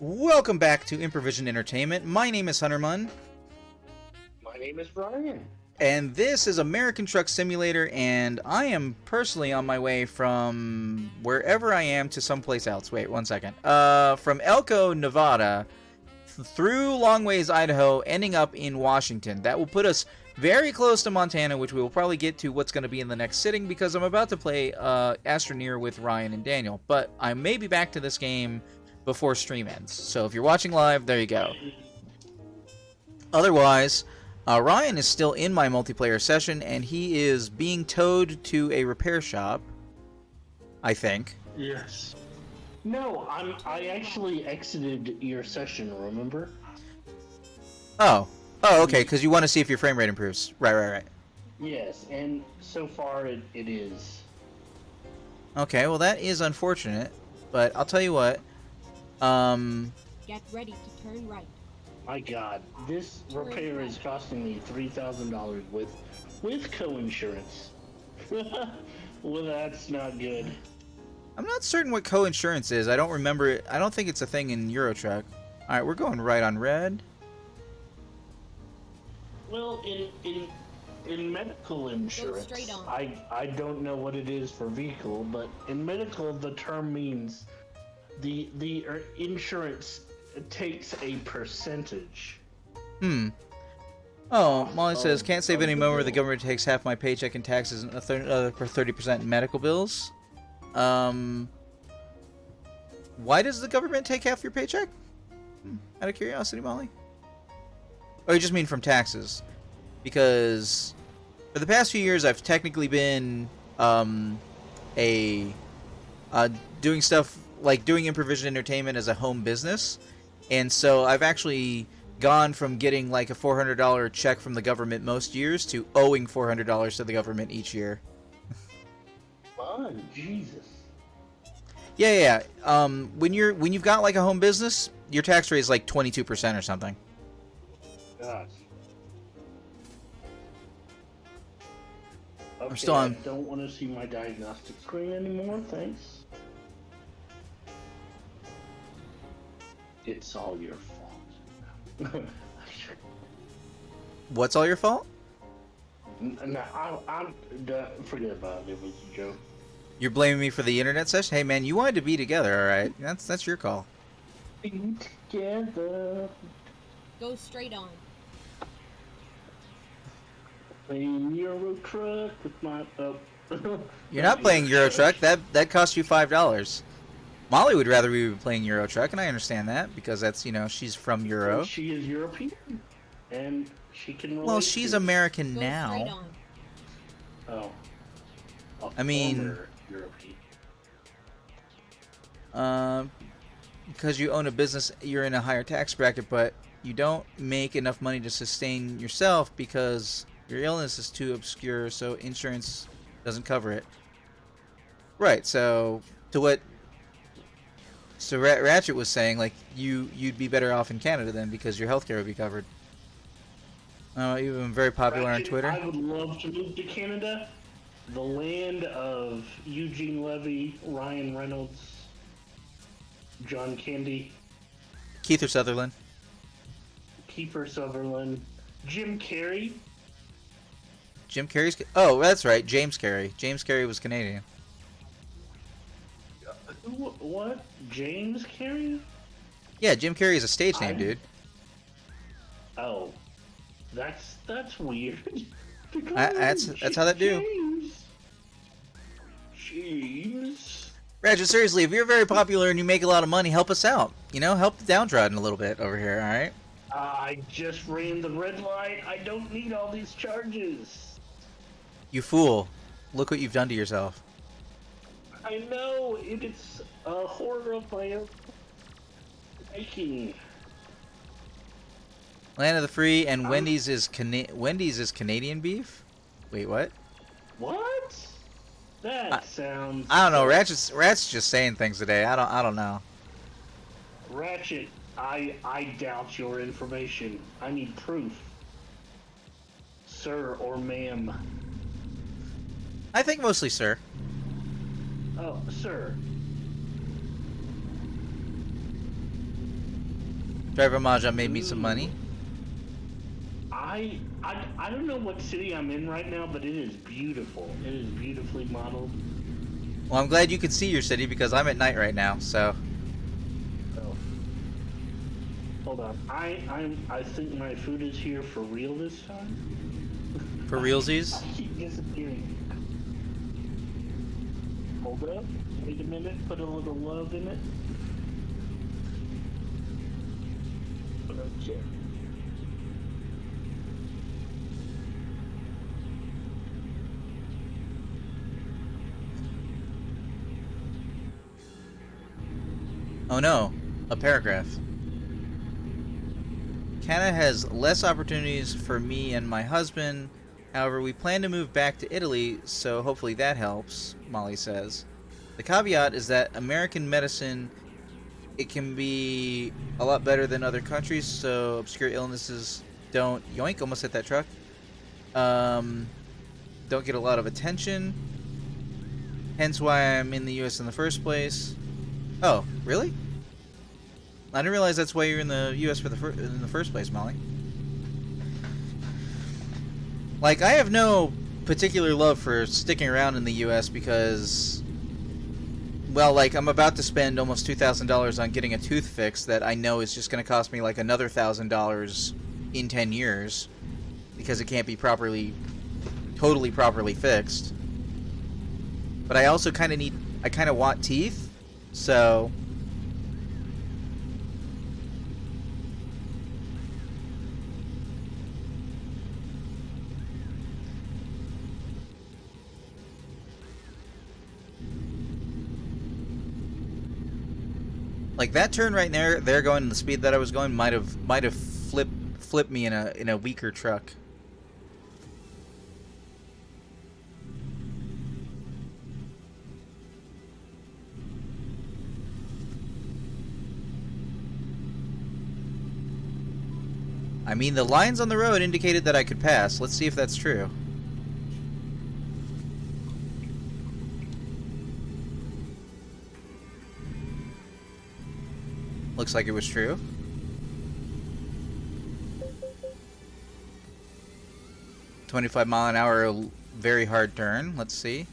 Welcome back to Improvision Entertainment. My name is Hunter Munn. My name is Brian. And this is American Truck Simulator, and I am personally on my way from wherever I am to someplace else. Wait, one second. From Elko, Nevada, through Longways, Idaho, ending up in Washington. That will put us very close to Montana, which we will probably get to what's going to be in the next sitting, because I'm about to play Astroneer with Ryan and Daniel. But I may be back to this game before stream ends. So if you're watching live, there you go. Otherwise, Ryan is still in my multiplayer session, and he is being towed to a repair shop, I think. Yes. No, I actually exited your session, remember? Oh, okay, because you want to see if your frame rate improves. Right. Yes, and so far it is. Okay, well that is unfortunate, but I'll tell you what. Get ready to turn right. My God, this repair is costing me $3,000 with co-insurance. Well, that's not good. I'm not certain what co-insurance is. I don't remember it. I don't think it's a thing in Euro Truck. All right, we're going right on red. Well, in medical insurance, straight on. I don't know what it is for vehicle, but in medical the term means the insurance takes a percentage. Oh, Molly says, can't save any more. The government takes half my paycheck in taxes and another for 30% in medical bills. Why does the government take half your paycheck? Out of curiosity, Molly. Oh, you just mean from taxes? Because for the past few years, I've technically been doing stuff like doing Improvision Entertainment as a home business, and so I've actually gone from getting like a $400 check from the government most years to owing $400 to the government each year. Oh, Jesus. Yeah. When you've got like a home business, your tax rate is like 22% or something. Gosh. Okay, I'm still on. I don't want to see my diagnostic screen anymore, thanks. It's all your fault. What's all your fault? No, I'm forget about it. It was a joke. You're blaming me for the internet session? Hey man, you wanted to be together, alright? That's your call. Be together. Go straight on. Playing Euro Truck with my You're not playing Euro Truck. That cost you $5. Molly would rather we be playing Euro Truck, and I understand that because that's, she's from Euro. She is European, and she can relate. Well, she's American Go straight now. on. Oh. I mean, Former European. Because you own a business, you're in a higher tax bracket, but you don't make enough money to sustain yourself because your illness is too obscure, so insurance doesn't cover it. Right. So Ratchet was saying, like, you'd be better off in Canada then because your healthcare would be covered. You've been very popular Ratchet, on Twitter. I would love to move to Canada, the land of Eugene Levy, Ryan Reynolds, John Candy, Kiefer Sutherland. Kiefer Sutherland, Jim Carrey. Jim Carrey's... Oh, that's right. James Carrey. James Carrey was Canadian. What? James Carrey? Yeah, Jim Carrey is a stage name, dude. Oh, that's weird. That's how that do. James. Ratchet, seriously, if you're very popular and you make a lot of money, help us out. Help the downtrodden a little bit over here, alright? I just ran the red light. I don't need all these charges. You fool. Look what you've done to yourself. I know, it's a horror of my own making. Land of the Free and Wendy's is Canadian beef? Wait, what? What? That sounds... I don't know. Rat's just saying things today. I don't know. Ratchet, I doubt your information. I need proof. Sir or ma'am. I think mostly sir. Oh, sir. Driver Mahjong made me some money. I don't know what city I'm in right now, but it is beautiful. It is beautifully modeled. Well, I'm glad you can see your city because I'm at night right now, so. So, hold on. I think my food is here for real this time. For realsies? I keep disappearing. Hold up. Wait a minute. Put a little love in it. Put a chair. Oh no, a paragraph. Canada has less opportunities for me and my husband. However, we plan to move back to Italy, so hopefully that helps, Molly says. The caveat is that American medicine, it can be a lot better than other countries, so obscure illnesses don't, yoink, almost hit that truck, don't get a lot of attention. Hence why I'm in the US in the first place. Oh, really? I didn't realize that's why you're in the U.S. for in the first place, Molly. Like, I have no particular love for sticking around in the U.S. because, well, like, I'm about to spend almost $2,000 on getting a tooth fix that I know is just going to cost me like another $1,000 in 10 years because it can't be totally properly fixed. But I also kind of want teeth. So, like that turn right there going the speed that I was going might have flipped me in a weaker truck. I mean, the lines on the road indicated that I could pass. Let's see if that's true. Looks like it was true. .25 mile an hour, very hard turn. Let's see.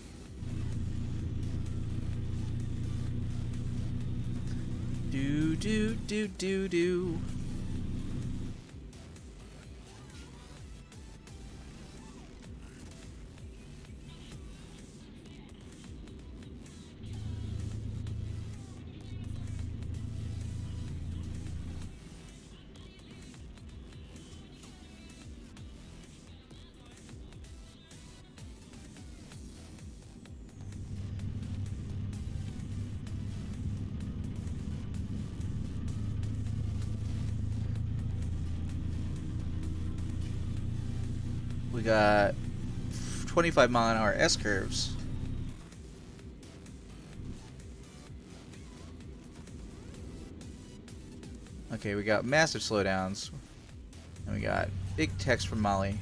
Do do do do do. We got 25 mile an hour S curves. Okay, we got massive slowdowns. And we got big text from Molly.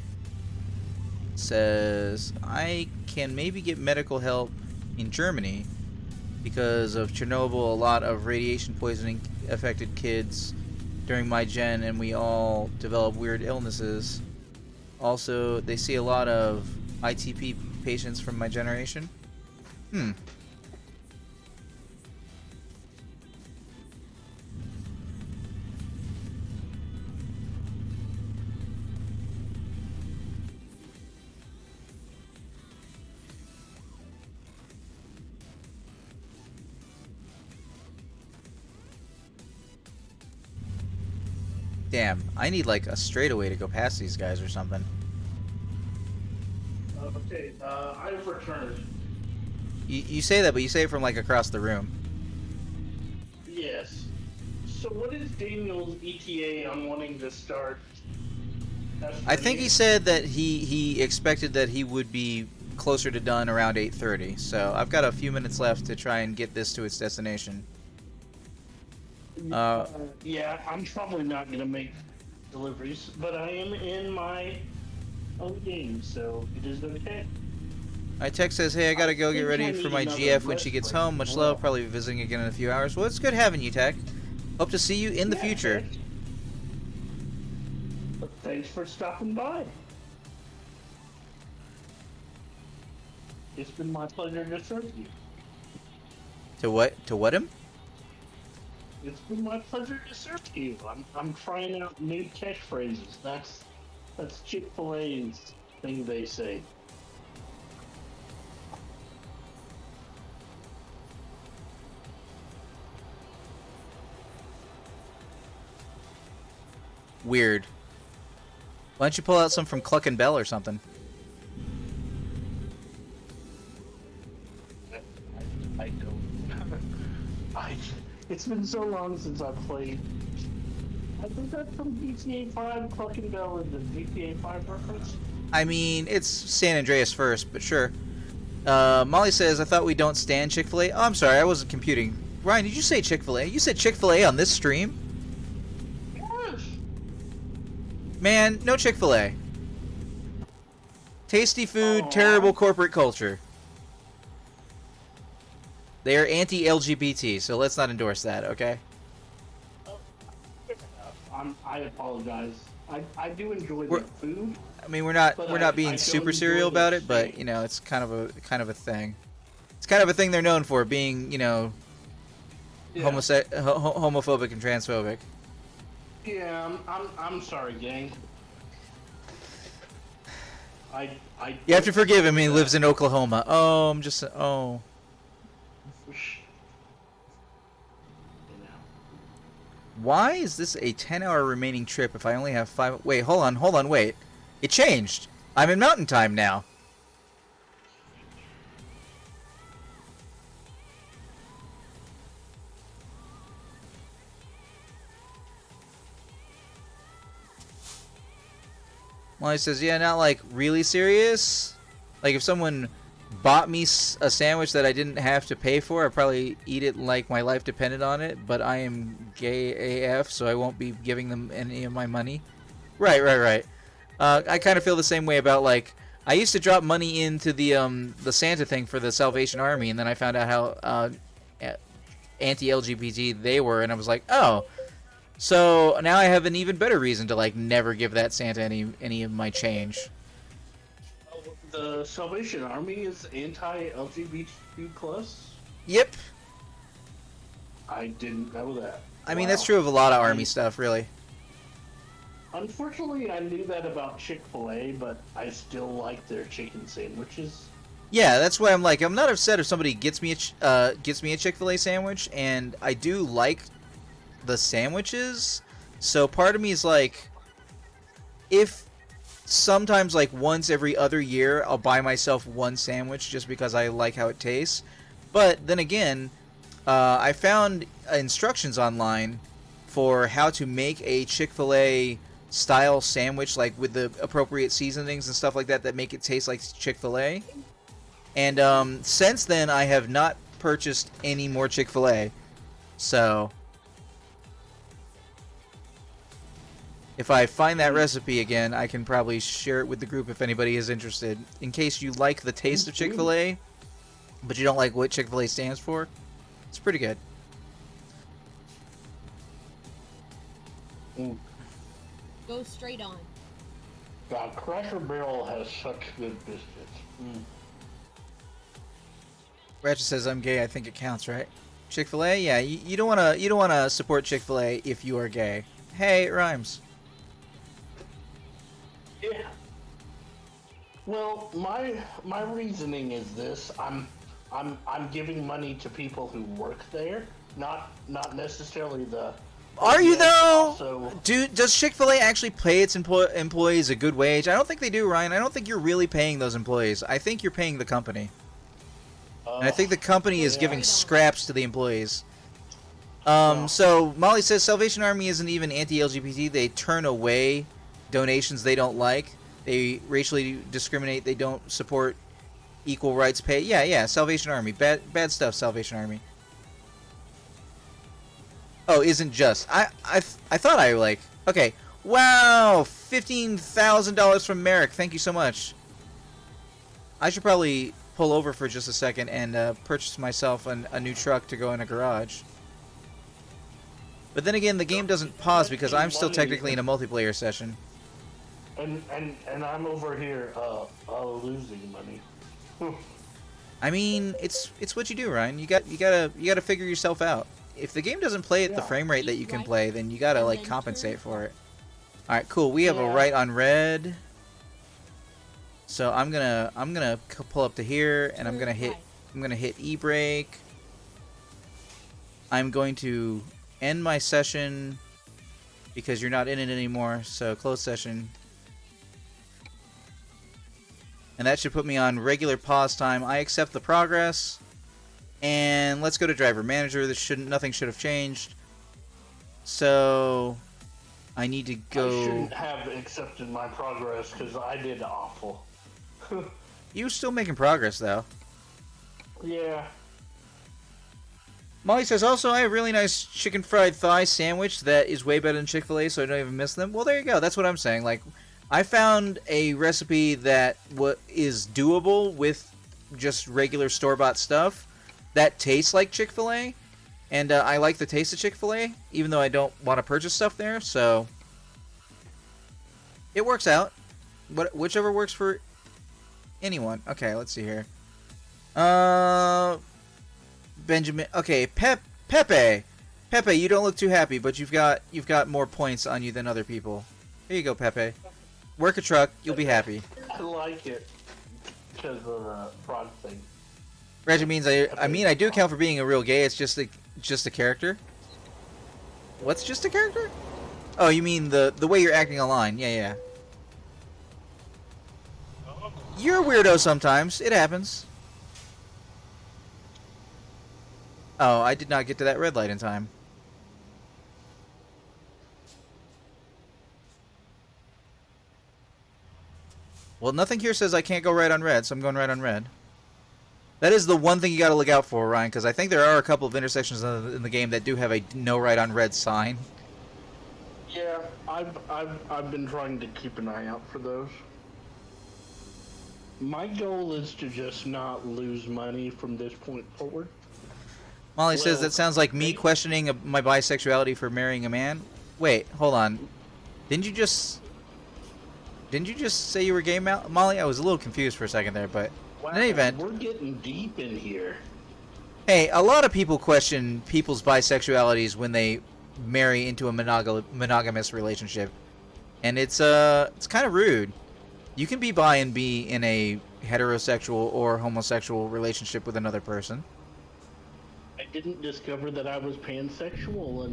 It says, I can maybe get medical help in Germany because of Chernobyl. A lot of radiation poisoning affected kids during my gen, and we all develop weird illnesses. Also, they see a lot of ITP patients from my generation. Damn, I need like a straightaway to go past these guys or something. Okay, I've returned. You say that, but you say it from like across the room. Yes. So what is Daniel's ETA on wanting to start? I think he said that he expected that he would be closer to done around 8:30. So I've got a few minutes left to try and get this to its destination. Yeah, I'm probably not gonna make deliveries, but I am in my own game, so it is okay. My text says, hey, I gotta go get ready for my GF when she gets home. Much love, probably be visiting again in a few hours. Well, it's good having you, Tech. Hope to see you in the future. Tech. Thanks for stopping by. It's been my pleasure to serve you. To what? To what him? It's been my pleasure to serve you. I'm trying out new catchphrases. That's Chick-fil-A's thing they say. Weird. Why don't you pull out some from Cluck and Bell or something? I don't. It's been so long since I played. I think that's from GTA 5. Cluck and Bell is the GTA 5 reference. I mean, it's San Andreas first, but sure. Molly says, I thought we don't stand Chick-fil-A. Oh, I'm sorry, I wasn't computing. Ryan, did you say Chick-fil-A? You said Chick-fil-A on this stream? Yes. Man, no Chick-fil-A. Tasty food, Aw. terrible corporate culture. They are anti-LGBT, so let's not endorse that, okay? I apologize. I do enjoy We're- the food. I mean, we're not But we're I not being don't super enjoy serial the about it, but steak. you know, it's kind of a thing. It's kind of a thing they're known for, being, you know, Yeah. homophobic and transphobic. Yeah, I'm sorry, gang. I You have to forgive him. He lives in Oklahoma. Oh, I'm just oh. Why is this a 10-hour remaining trip if I only have 5? Wait, hold on, wait. It changed. I'm in mountain time now. Molly says, yeah, not like really serious. Like if someone bought me a sandwich that I didn't have to pay for, I'd probably eat it like my life depended on it, but I am gay AF, so I won't be giving them any of my money. Right. I kind of feel the same way about, like, I used to drop money into the Santa thing for the Salvation Army, and then I found out how anti-LGBT they were, and I was like, oh, so now I have an even better reason to, like, never give that Santa any of my change. The Salvation Army is anti-LGBTQ+. Yep. I didn't know that. I mean, Wow. that's true of a lot of Army stuff, really. Unfortunately, I knew that about Chick-fil-A, but I still like their chicken sandwiches. Yeah, that's why I'm like, I'm not upset if somebody gets me a Chick-fil-A sandwich, and I do like the sandwiches. So part of me is like, if sometimes, like, once every other year, I'll buy myself one sandwich just because I like how it tastes. But then again, I found instructions online for how to make a Chick-fil-A style sandwich, like with the appropriate seasonings and stuff like that that make it taste like Chick-fil-A. And since then, I have not purchased any more Chick-fil-A. So if I find that recipe again, I can probably share it with the group if anybody is interested. In case you like the taste of Chick-fil-A, but you don't like what Chick-fil-A stands for, it's pretty good. Go straight on. God, Cracker Barrel has such good biscuits. Ratchet says I'm gay. I think it counts, right? Chick-fil-A, yeah. You don't wanna support Chick-fil-A if you are gay. Hey, it rhymes. Yeah. Well, my reasoning is this: I'm giving money to people who work there, not necessarily the. Are you though? Also, Does Chick-fil-A actually pay its employees a good wage? I don't think they do, Ryan. I don't think you're really paying those employees. I think you're paying the company. And I think the company is yeah. giving scraps to the employees. So Molly says Salvation Army isn't even anti-LGBT. They turn away donations they don't like. They racially discriminate. They don't support equal rights pay. Yeah. Salvation Army. Bad stuff, Salvation Army. Oh, isn't just. I thought I like. Okay. Wow, $15,000 from Merrick. Thank you so much. I should probably pull over for just a second and purchase myself a new truck to go in a garage. But then again, the game doesn't pause because I'm still technically in a multiplayer session. And I'm over here losing money. I mean, it's what you do, Ryan. You gotta figure yourself out. If the game doesn't play at the Yeah. frame rate that you can play, then you gotta like compensate for it. All right, cool. We have a Yeah. right on red. So I'm gonna pull up to here, and I'm gonna hit E brake. I'm going to end my session because you're not in it anymore. So close session. And that should put me on regular pause time. I accept the progress. And let's go to driver manager. Nothing should have changed. So I need to I go. shouldn't have accepted my progress because I did awful. You're still making progress though. Yeah. Molly says also I have a really nice chicken fried thigh sandwich that is way better than Chick-fil-A, so I don't even miss them. Well, there you go. That's what I'm saying. Like, I found a recipe that is doable with just regular store-bought stuff that tastes like Chick-fil-A, and I like the taste of Chick-fil-A, even though I don't want to purchase stuff there. So it works out. Whichever works for anyone. Okay, let's see here. Benjamin. Okay, Pepe, you don't look too happy, but you've got more points on you than other people. Here you go, Pepe. Work a truck, you'll be happy. I like it because of the frog thing. Reggie means I do count for being a real gay. It's just a character. What's just a character? Oh, you mean the way you're acting online? Yeah. You're a weirdo sometimes. It happens. Oh, I did not get to that red light in time. Well, nothing here says I can't go right on red, so I'm going right on red. That is the one thing you gotta look out for, Ryan, because I think there are a couple of intersections in the game that do have a no right on red sign. Yeah, I've been trying to keep an eye out for those. My goal is to just not lose money from this point forward. Molly says Well, that sounds like me questioning my bisexuality for marrying a man. Wait, hold on. Didn't you just say you were gay, Molly? I was a little confused for a second there, but Wow, in any event, we're getting deep in here. hey, a lot of people question people's bisexualities when they marry into a monogamous relationship, and it's kind of rude. You can be bi and be in a heterosexual or homosexual relationship with another person. I didn't discover that I was pansexual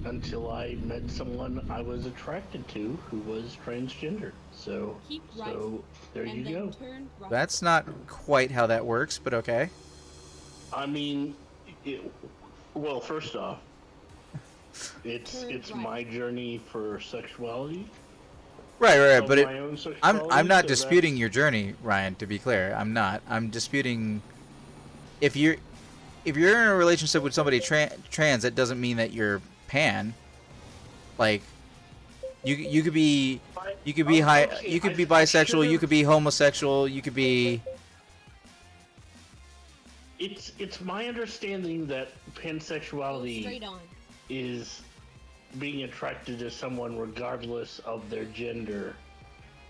until I met someone I was attracted to who was transgender. So, Keep right, so there and you then go. turn right. That's not quite how that works, but okay. I mean, well, first off, it's right. my journey for sexuality. Right, of but my own I'm sexuality, not so disputing your journey, Ryan, to be clear. I'm not. I'm disputing if you're in a relationship with somebody trans, that doesn't mean that you're pan. Like you could be you could be bisexual, you could be homosexual, you could be It's my understanding that pansexuality Straight on. is being attracted to someone regardless of their gender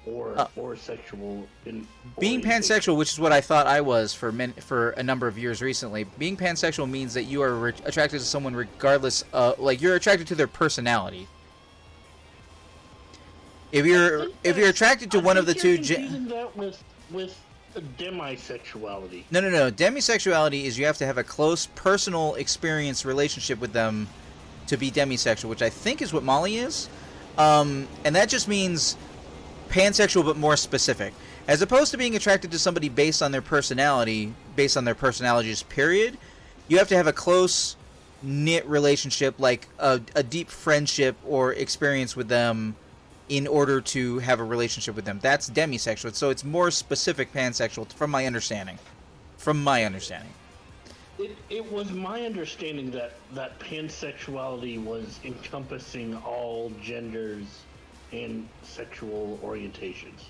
or sexual being orientation. pansexual, which is what I thought I was for a number of years recently. Being pansexual means that you are attracted to someone regardless like you're attracted to their personality. If you're attracted to one of the two confusing that with demisexuality. No. Demisexuality is you have to have a close personal experience relationship with them to be demisexual, which I think is what Molly is. And that just means pansexual but more specific. As opposed to being attracted to somebody based on their personality, just period, you have to have a close knit relationship, like a deep friendship or experience with them in order to have a relationship with them. That's demisexual. So it's more specific pansexual from my understanding. It was my understanding that pansexuality was encompassing all genders and sexual orientations.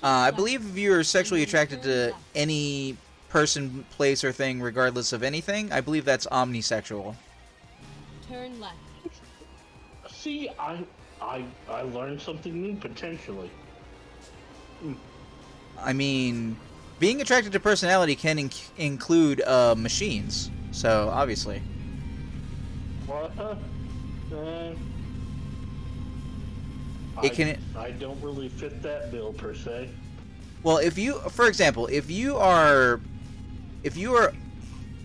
I believe if you're sexually attracted to any person, place, or thing, regardless of anything, I believe that's omnisexual. Turn left. See, I learned something new potentially. I mean, being attracted to personality can include machines. So obviously, What? it can. I don't really fit that bill per se. Well, if you, for example, if you are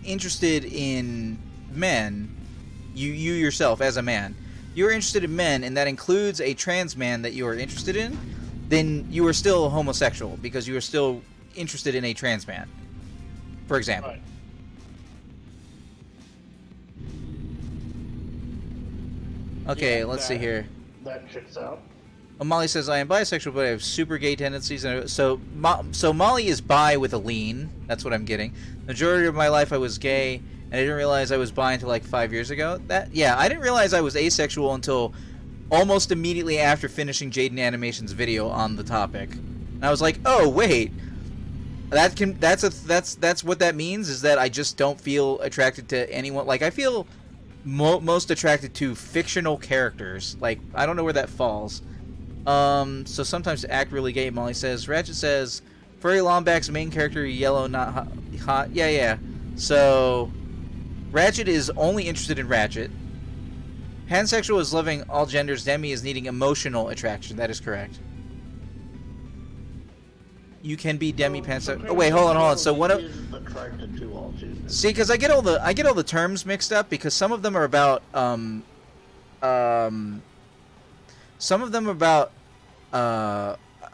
interested in men, you yourself as a man, you're interested in men, and that includes a trans man that you are interested in, then you are still homosexual because you are still interested in a trans man. For example. Right. Okay, Yeah, let's see here. That checks out. Molly says, I am bisexual, but I have super gay tendencies. And so Molly is bi with a lean. That's what I'm getting. Majority of my life I was gay, and I didn't realize I was bi until like 5 years ago. I didn't realize I was asexual until almost immediately after finishing Jaden Animation's video on the topic. And I was like, oh wait, that's what that means, is that I just don't feel attracted to anyone. Like, I feel most attracted to fictional characters. Like, I don't know where that falls. So sometimes to act really gay, Molly says. Ratchet says, Furry Lombax's main character, yellow, not hot. Yeah. So, Ratchet is only interested in Ratchet. Pansexual is loving all genders. Demi is needing emotional attraction. That is correct. You can be Demi pansexual. Oh wait, hold on. So what? Attracted to all genders. See, because I get all the terms mixed up, because some of them are about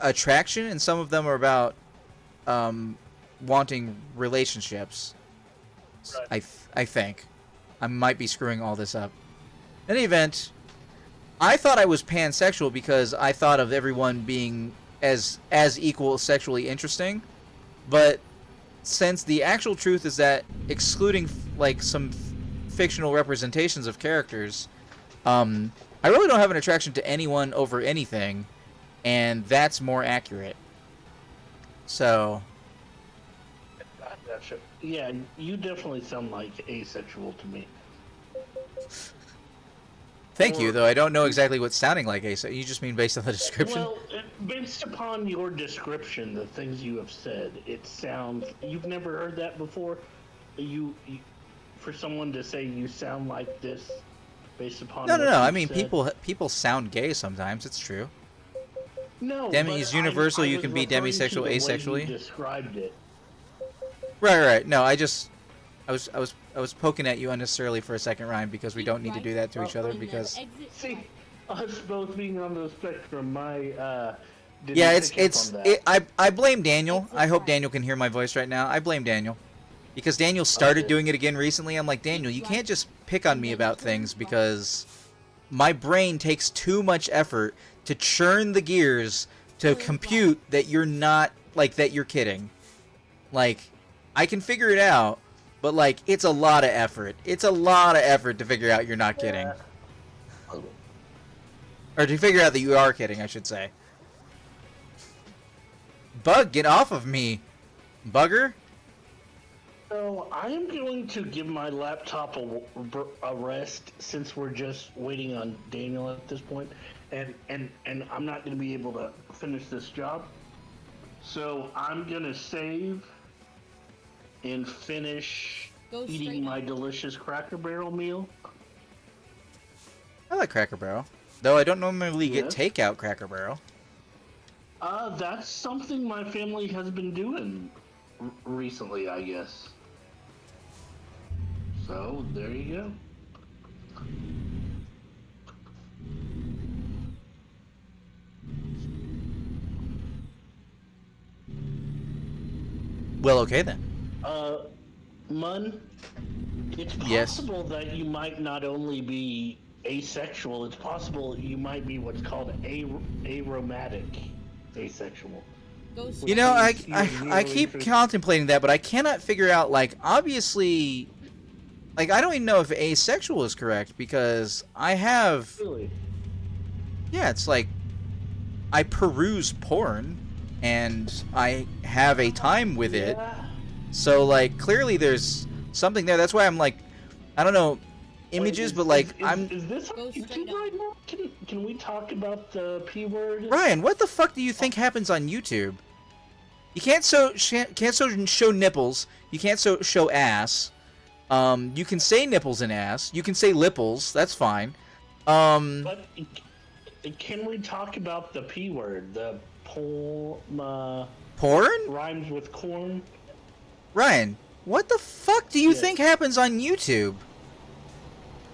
attraction, and some of them are about wanting relationships. Right. I think I might be screwing all this up. In any event, I thought I was pansexual because I thought of everyone being as equal sexually interesting, but since the actual truth is that, excluding like some fictional representations of characters, I really don't have an attraction to anyone over anything, and that's more accurate. So, Gotcha. Yeah, you definitely sound like asexual to me. thank you, though I don't know exactly what's sounding like asexual. You just mean based on the description? Well, based upon your description, the things you have said, it sounds. You've never heard that before. You for someone to say you sound like this, based upon. No. what I you've mean, said. people sound gay sometimes. It's true. No, Demi is but universal, I you was can be referring to demisexual the way asexually. You described it. Right. No, I was poking at you unnecessarily for a second, Ryan, because we don't need to do that to each other, And then because exit See, right. us both being on the spectrum, my didn't yeah, pick up on that. I blame Daniel. I hope Daniel can hear my voice right now. I blame Daniel because Daniel started Okay. doing it again recently. I'm like, Daniel, you can't just pick on me about things, because my brain takes too much effort to churn the gears to compute that you're not, like, that you're kidding. Like, I can figure it out, but like, it's a lot of effort. It's a lot of effort to figure out you're not kidding. Or to figure out that you are kidding, I should say. Bug, get off of me, bugger. So I am going to give my laptop a rest, since we're just waiting on Daniel at this point, and I'm not going to be able to finish this job. So I'm going to save and finish Go eating straight my up. delicious Cracker Barrel meal. I like Cracker Barrel, though I don't normally get Yes. takeout Cracker Barrel. That's something my family has been doing recently, I guess. So there you go. Well, okay then. Mun, it's Yes. possible that you might not only be asexual, it's possible you might be what's called aromatic asexual. Go straight You know, up. I keep contemplating that, but I cannot figure out, like, obviously, like, I don't even know if asexual is correct, because I have, Really? yeah, it's like, I peruse porn, and I have a time with it, Yeah. so, like, clearly there's something there. That's why I'm like, I don't know, images, Wait, but like is this on Go straight YouTube on. right now? Can we talk about the P word? Ryan, what the fuck do you think happens on YouTube? You can't show nipples. You can't show ass. You can say nipples and ass. You can say lipples. That's fine. But can we talk about the P word? The porn rhymes with corn. Ryan, what the fuck do you Yes. think happens on YouTube?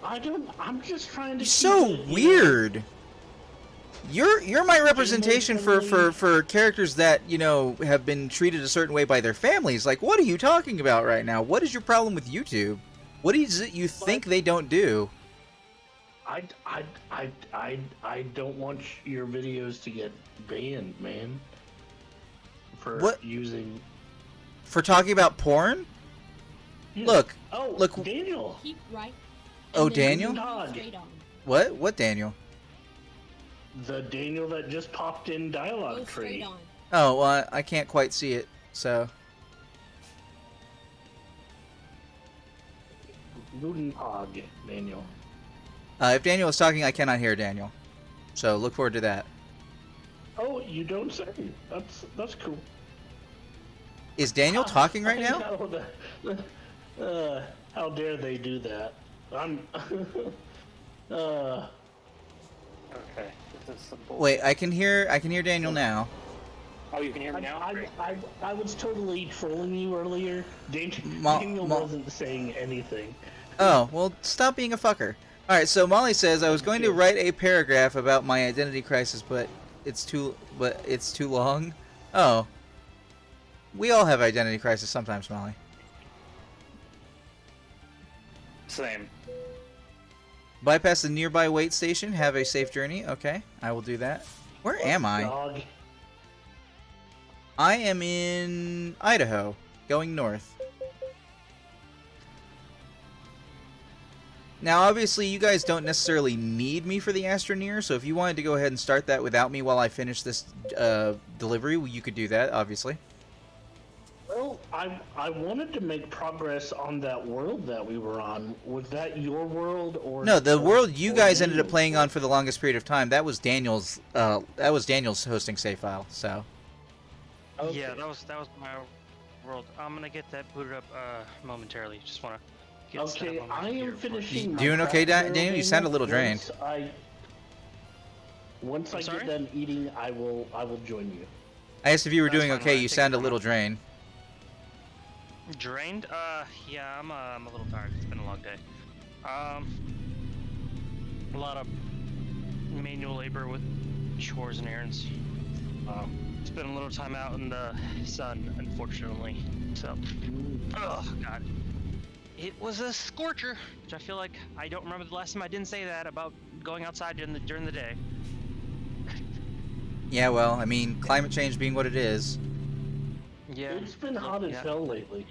I'm just trying to. You're so weird. You're my representation for characters that, you know, have been treated a certain way by their families. Like, what are you talking about right now? What is your problem with YouTube? What is it you think they don't do? I don't want your videos to get banned, man. For What? using. For talking about porn? Yeah. Look. Oh, look. Daniel. Keep right. Oh, and then Daniel? go straight on. What? What Daniel? The Daniel that just popped in Go dialogue straight tree. on. Oh, well, I can't quite see it, so... Ludenpog, Daniel. If Daniel is talking, I cannot hear Daniel. So, look forward to that. Oh, you don't say. That's cool. Is Daniel talking right now? How dare they do that? I'm. Okay, this is simple. Wait, I can hear Daniel now. Oh, you can hear me now? Great. I was totally trolling you earlier. Ma- Daniel Ma- wasn't saying anything. Oh, well, stop being a fucker. Alright, so Molly says, I was going to write a paragraph about my identity crisis, but it's too long. Oh. We all have identity crisis sometimes, Molly. Same. Bypass the nearby wait station, have a safe journey. Okay, I will do that. Where am I? Dog. I am in Idaho, going north. Now, obviously, you guys don't necessarily need me for the Astroneer, so if you wanted to go ahead and start that without me while I finish this delivery, well, you could do that, obviously. Well, I wanted to make progress on that world that we were on. Was that your world or No, the world you or guys ended up Daniel's playing world? on for the longest period of time, that was Daniel's hosting save file, so. Okay. Yeah, that was my world. I'm gonna get that booted up momentarily. Just wanna get set Okay, up on my I computer am before- finishing. You my doing okay, craft Daniel? You sound a little drained. Once I I'm sorry? get done eating, I will join you. I asked if you were That's doing fine, okay, Ryan. you Take sound a your little time. drained. Drained? Yeah, I'm a little tired. It's been a long day. A lot of manual labor with chores and errands. Spent a little time out in the sun, unfortunately. So, oh god, it was a scorcher. Which I feel like I don't remember the last time I didn't say that about going outside during the day. Yeah, well, I mean, climate change being what it is. Yeah, It's been hot as yeah. hell lately.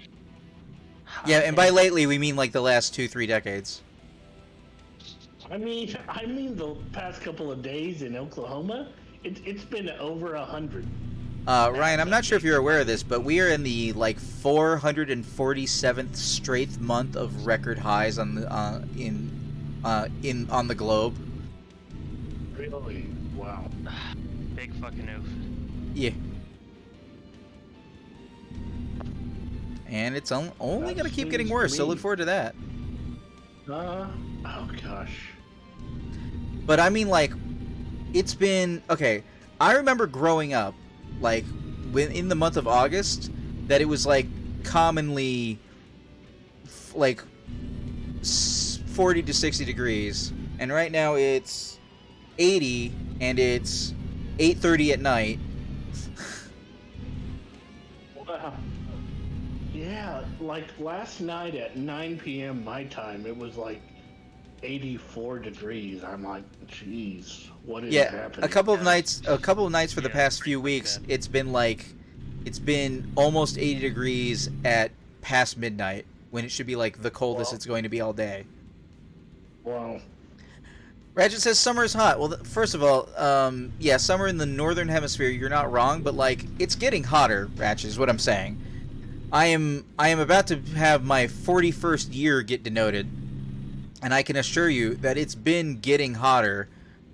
Yeah, and by lately we mean like the last 2-3 decades. I mean the past couple of days in Oklahoma, it's been over 100. Ryan, I'm not sure if you're aware of this, but we are in the like 447th straight month of record highs on the on the globe. Really? Wow. Big fucking oof. Yeah. And it's only gonna keep getting seems worse, so mean. look forward to that. Oh gosh. But I mean, like, it's been okay. I remember growing up, like, when in the month of August, that it was like commonly like 40 to 60 degrees, and right now it's 80, and it's 8:30 at night. Wow. Yeah, like last night at 9 p.m. my time, it was like 84 degrees. I'm like, jeez, what is Yeah, happening? a couple of nights for the Yeah, past pretty few much weeks, that. it's been almost 80 degrees at past midnight, when it should be like the coldest Wow. it's going to be all day. Wow. Ratchet says summer is hot. Well, first of all, yeah, summer in the northern hemisphere, you're not wrong, but like it's getting hotter. Ratchet is what I'm saying. I am about to have my 41st year get denoted, and I can assure you that it's been getting hotter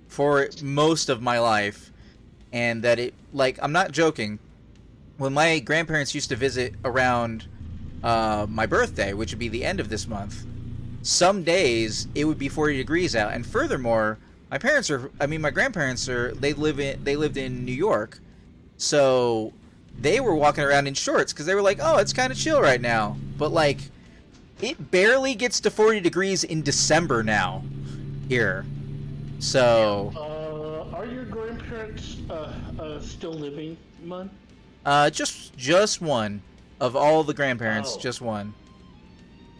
for most of my life, and that I'm not joking. When my grandparents used to visit around my birthday, which would be the end of this month, some days it would be 40 degrees out. And furthermore, my grandparents they lived in New York, so they were walking around in shorts because they were like, oh, it's kind of chill right now. But like, it barely gets to 40 degrees in December now here. So Are your grandparents still living, Mun? just one of all the grandparents, Oh. just one.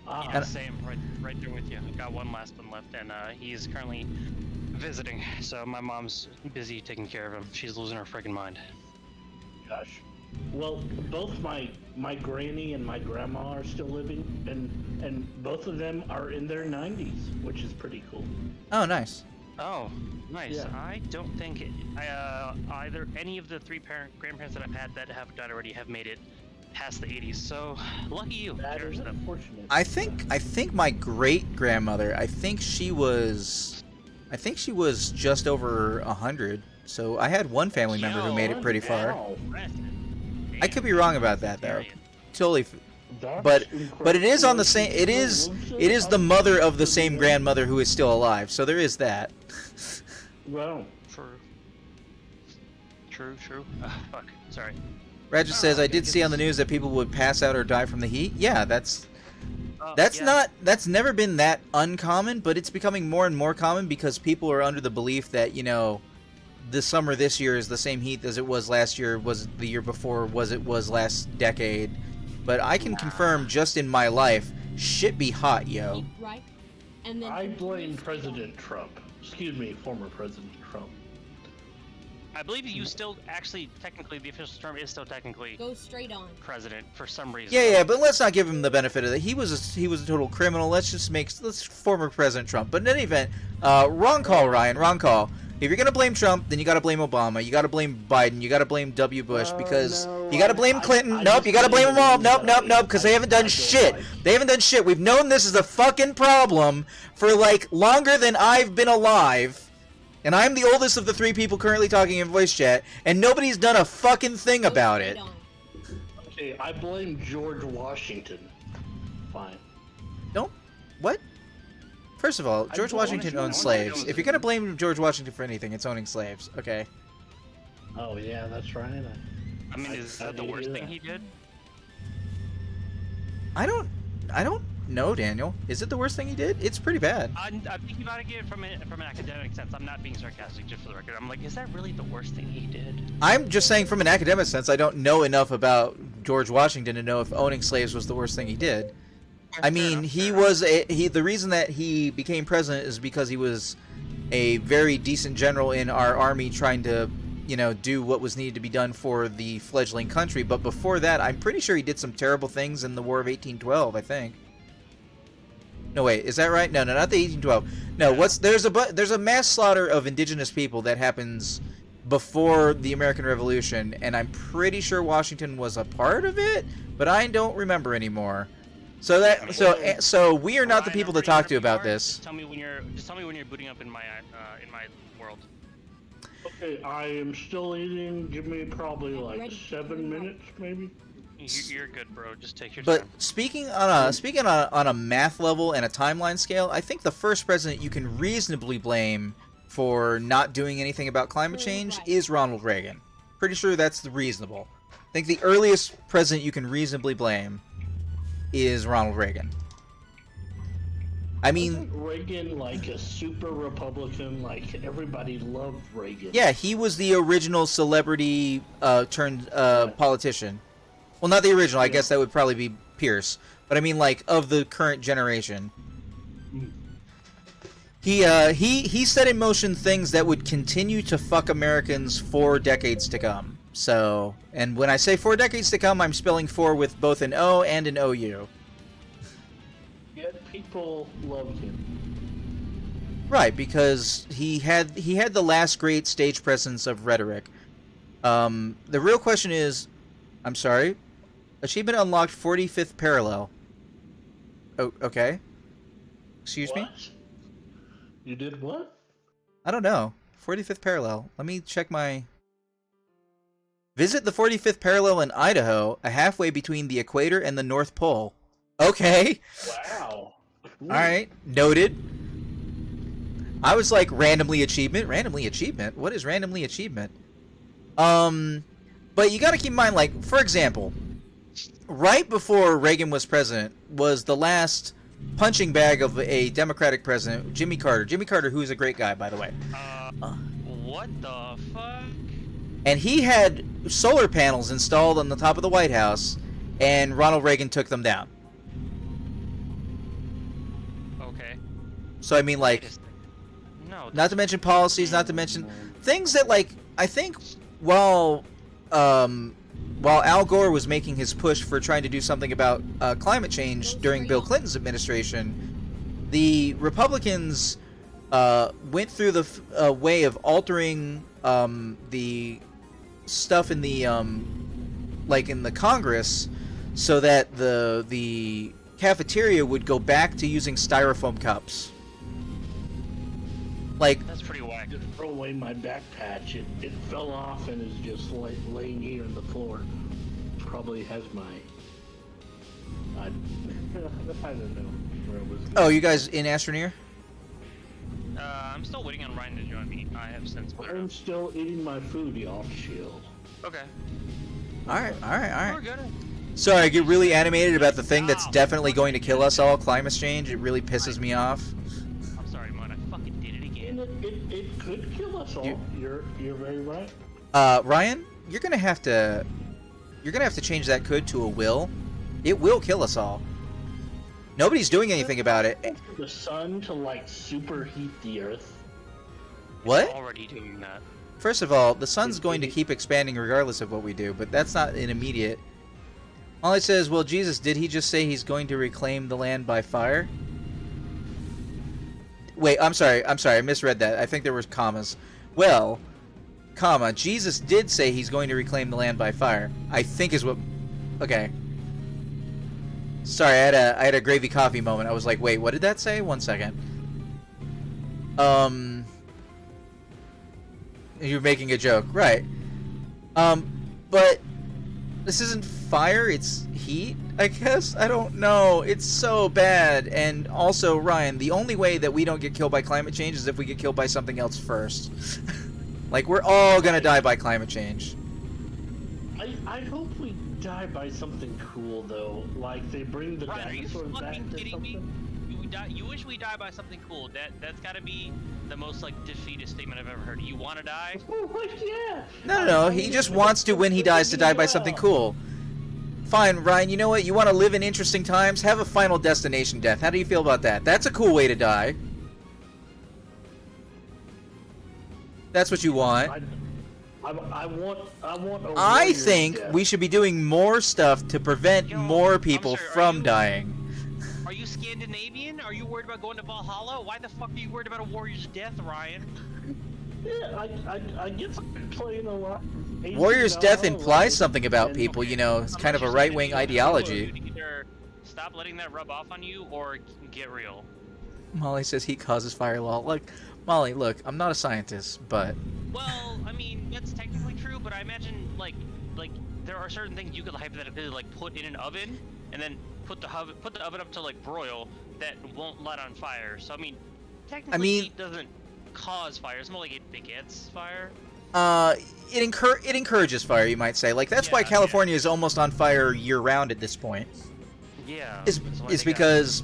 Yeah, same, right there with you. I've got one last one left, and he's currently visiting. So my mom's busy taking care of him. She's losing her freaking mind. Gosh. Well, both my granny and my grandma are still living, and both of them are in their 90s, which is pretty cool. Oh, nice. Oh, nice. Yeah. I don't think either any of the grandparents that I've had that have died already have made it past the 80s. So lucky you. That Cheers is to them. unfortunate. I think my great grandmother, I think she was just over 100. So I had one family member who made it pretty far. Wow. I could be wrong about that though. Area. Totally. That's But it is on the same. It incredible. is the mother of the same grandmother who is still alive. So there is that. Wow. True. Fuck. Sorry. Raj says, I did see on the news that people would pass out or die from the heat. Yeah, that's Yeah. that's never been that uncommon, but it's becoming more and more common because people are under the belief that, you know, the summer this year is the same heat as it was last year, was the year before, was last decade. But I can confirm just in my life, shit be hot, yo. Keep right, and then I blame President Trump. Excuse me, former President Trump. I believe you still actually technically the official term is still technically go straight on. president for some reason. Yeah, but let's not give him the benefit of that. He was a total criminal. Let's former President Trump. But in any event, wrong call, Ryan. Wrong call. If you're gonna blame Trump, then you gotta blame Obama. You gotta blame Biden. You gotta blame W. Bush because No, you gotta blame Clinton. I Nope, just you gotta blame them all. believe Nope, that because they haven't done I shit. don't like- They haven't done shit. We've known this is a fucking problem for like longer than I've been alive. And I'm the oldest of the three people currently talking in voice chat, and nobody's done a fucking thing Go about straight it. on. Okay, I blame George Washington. Fine. Don't. What? First of all, George don't Washington wanna- owned I wanna slaves. know If you're gonna blame George Washington for anything, it's owning slaves. Okay. Oh yeah, that's right. I mean, is I that the didn't worst do thing that. he did? I don't know, Daniel. Is it the worst thing he did? It's pretty bad. I think you gotta get it from an academic sense. I'm not being sarcastic, just for the record. I'm like, is that really the worst thing he did? I'm just saying from an academic sense, I don't know enough about George Washington to know if owning slaves was the worst thing he did. I mean, the reason that he became president is because he was a very decent general in our army trying to, you know, do what was needed to be done for the fledgling country. But before that, I'm pretty sure he did some terrible things in the War of 1812, I think. No, wait, is that right? No, not the 1812. No, there's a mass slaughter of indigenous people that happens before the American Revolution, and I'm pretty sure Washington was a part of it, but I don't remember anymore. So we are not the Ryan, people I'm to talk ready to about whenever you are. this. Just tell me when you're booting up in my world. Okay, I am still eating. Give me probably like ready. 7 minutes, maybe. You're good, bro. Just take your But time. speaking on a math level and a timeline scale, I think the first president you can reasonably blame for not doing anything about climate change is Ronald Reagan. Pretty sure that's reasonable. I think the earliest president you can reasonably blame is Ronald Reagan. I mean, Wasn't Reagan like a super Republican? Like everybody loved Reagan. yeah, he was the original celebrity turned politician. Well, not the original. I guess that would probably be Pierce. But I mean, like, of the current generation. He set in motion things that would continue to fuck Americans for decades to come. So, and when I say 4 decades to come, I'm spelling 4 with both an O and an OU. Yet people loved him. Right, because he had the last great stage presence of rhetoric. The real question is, I'm sorry, achievement unlocked 45th parallel. Oh, okay. Excuse me? What? You did what? I don't know. 45th parallel. Let me check my... Visit the 45th parallel in Idaho, a halfway between the equator and the North Pole. Okay. Wow. Cool. Alright. Noted. I was like, randomly achievement? Randomly achievement? What is randomly achievement? But you gotta keep in mind, like, for example, right before Reagan was president was the last punching bag of a Democratic president, Jimmy Carter. Jimmy Carter, who is a great guy, by the way. What the fuck? And he had solar panels installed on the top of the White House, and Ronald Reagan took them down. Okay. So, I mean, like, No. not to mention policies, not to mention things that, like, I think while Al Gore was making his push for trying to do something about climate change during Bill Clinton's administration, the Republicans went through the way of altering the stuff in the like in the Congress so that the cafeteria would go back to using styrofoam cups. Like, That's pretty whack. Just throw away my back patch. It fell off and is just laying here on the floor. Probably has my... I don't know where it was. oh, you guys in Astroneer? I'm still waiting on Ryan to join me. I have since put I'm still eating my food, y'all. Chill. Okay. Alright. We're good. Sorry, I get really animated about the thing that's definitely going to kill us all, climate change. It really pisses me off. I'm sorry, Mon. I fucking did it And again. it could kill us all. You're very right. Ryan, you're gonna have to change that could to a will. It will kill us all. Nobody's doing anything about it. For the sun to like superheat the Earth. What? Already doing that. First of all, the sun's going to keep expanding regardless of what we do, but that's not an immediate. All it says, well, Jesus, did he just say he's going to reclaim the land by fire? Wait, I'm sorry, I misread that. I think there was commas. Well, comma, Jesus did say he's going to reclaim the land by fire. I think is what... Okay. Sorry, I had a gravy coffee moment. I was like, wait, what did that say? 1 second. You're making a joke. Right. But this isn't fire, it's heat, I guess? I don't know. It's so bad. And also, Ryan, the only way that we don't get killed by climate change is if we get killed by something else first. Like, we're all gonna die by climate change. I hope we die by something cool, though. Like, they bring the Ryan, are you dinosaurs back fucking to kidding me? something. You wish we die by something cool. That's gotta be the most like defeatist statement I've ever heard. You wanna die? Oh, yeah. No. He just wants to, when he dies, to die by something cool. Fine, Ryan, you know what? You want to live in interesting times? Have a Final Destination death. How do you feel about that? That's a cool way to die. That's what you want. I want a I warrior's think death. we should be doing more stuff to prevent Yo, more people I'm sorry, from dying. Are you Scandinavian? Are you worried about going to Valhalla? Why the fuck are you worried about a warrior's death, Ryan? Yeah, I guess I'm playing a lot. Warrior's death implies something about and- people, you know. It's I'm kind not of a just right-wing saying, ideology. dude, either stop letting that rub off on you or get real. Molly says he causes fire law. Look, Molly, look, I'm not a scientist, but... Well, I mean, that's technically true, but I imagine, like there are certain things you could hypothetically, like, put in an oven, and then put the oven up to, like, broil, that won't light on fire. So, I mean, technically heat doesn't cause fire. It's more like it begets fire. It encourages fire, you might say. Like, that's why Yeah, California is almost on fire year-round at this point. Yeah. Is that's why is they got- because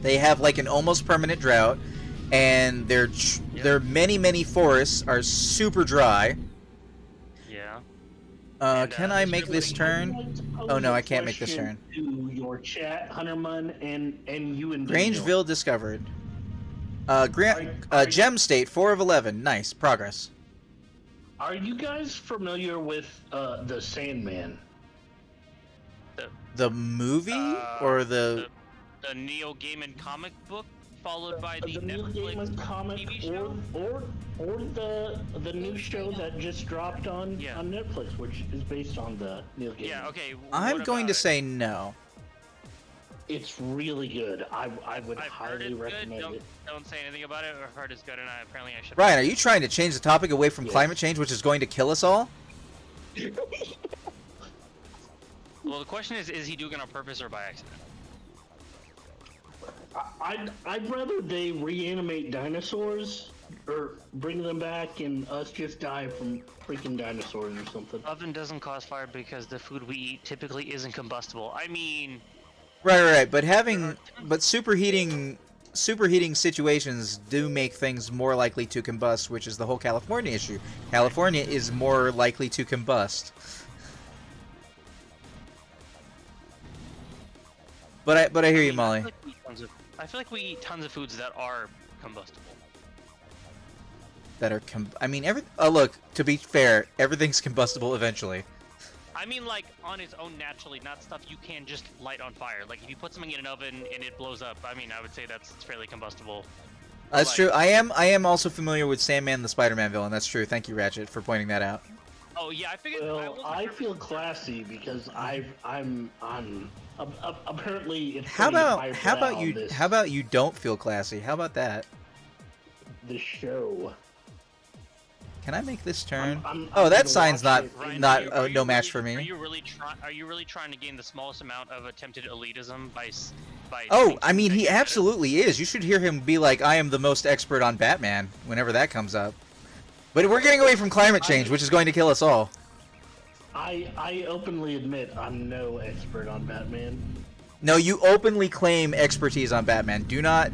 they have, like, an almost permanent drought, and their many forests are super dry. Yeah. And, Can I make I'd this like turn? to pose Oh, no, a I can't make this question turn. To your chat, Hunterman, and you and Daniel. Grangeville discovered. Are- Gem State, 4 of 11. Nice. Progress. Are you guys familiar with the Sandman? The movie? Or the... the Neil Gaiman comic book, followed by the The Neil Netflix Gaiman comic, TV show? or the new show that just dropped on Netflix, which is based on the Neil Gaiman. Yeah. Okay. I'm what going about to it? say no. It's really good. I would I've heard highly it's good. recommend it. Don't say anything about it. I've heard it's good, and apparently I should. Ryan, are you trying to change the topic away from Yes. climate change, which is going to kill us all? Well, the question is he doing it on purpose or by accident? I'd rather they reanimate dinosaurs or bring them back and us just die from freaking dinosaurs or something. Oven doesn't cause fire because the food we eat typically isn't combustible. I mean, Right. But superheating situations do make things more likely to combust, which is the whole California issue. California is more likely to combust. But I hear you, Molly. I feel like we eat tons of foods that are combustible. That are I mean, look, to be fair, everything's combustible eventually. I mean, like, on its own naturally, not stuff you can just light on fire. Like, if you put something in an oven and it blows up, I mean, I would say that's fairly combustible. That's Like- true. I am also familiar with Sandman, the Spider-Man villain. That's true. Thank you, Ratchet, for pointing that out. Oh, yeah, I figured... Well, I feel classy because I'm apparently it's How pretty about highbrow, you? this- How about you don't feel classy? How about that? the show. Can I make this turn? I'm Oh, that gonna sign's watch not it. Ryan, not are you no match really- for me. Are you really trying to gain the smallest amount of attempted elitism by? Oh, I mean, he absolutely is. You should hear him be like, "I am the most expert on Batman" whenever that comes up. But we're getting away from climate change, which is going to kill us all. I openly admit I'm no expert on Batman. No, you openly claim expertise on Batman. Do not.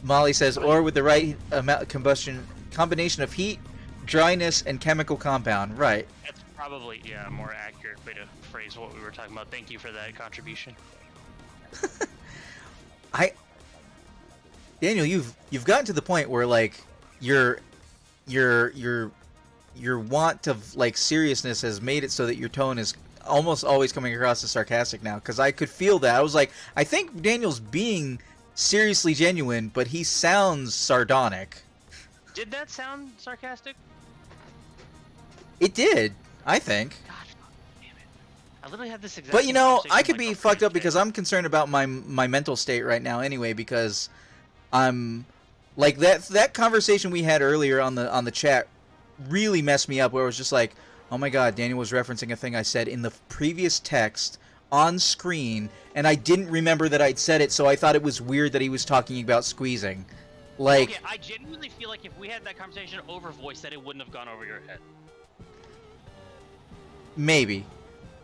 Molly says, or with the right amount combination of heat, dryness, and chemical compound. Right. That's probably a more accurate way to phrase what we were talking about. Thank you for that contribution. Daniel, you've gotten to the point where like your want of like seriousness has made it so that your tone is almost always coming across as sarcastic now, because I could feel that. I was like, I think Daniel's being seriously genuine, but he sounds sardonic. Did that sound sarcastic? It did, I think. God damn it! I literally had this exact. But you same know, conversation I with could my be girlfriend fucked up today. because I'm concerned about my mental state right now anyway, because I'm like that conversation we had earlier on the chat really messed me up, where it was just like, oh my god, Daniel was referencing a thing I said in the previous text on screen, and I didn't remember that I'd said it, so I thought it was weird that he was talking about squeezing. Like, Okay, I genuinely feel like if we had that conversation over voice, that it wouldn't have gone over your head. maybe.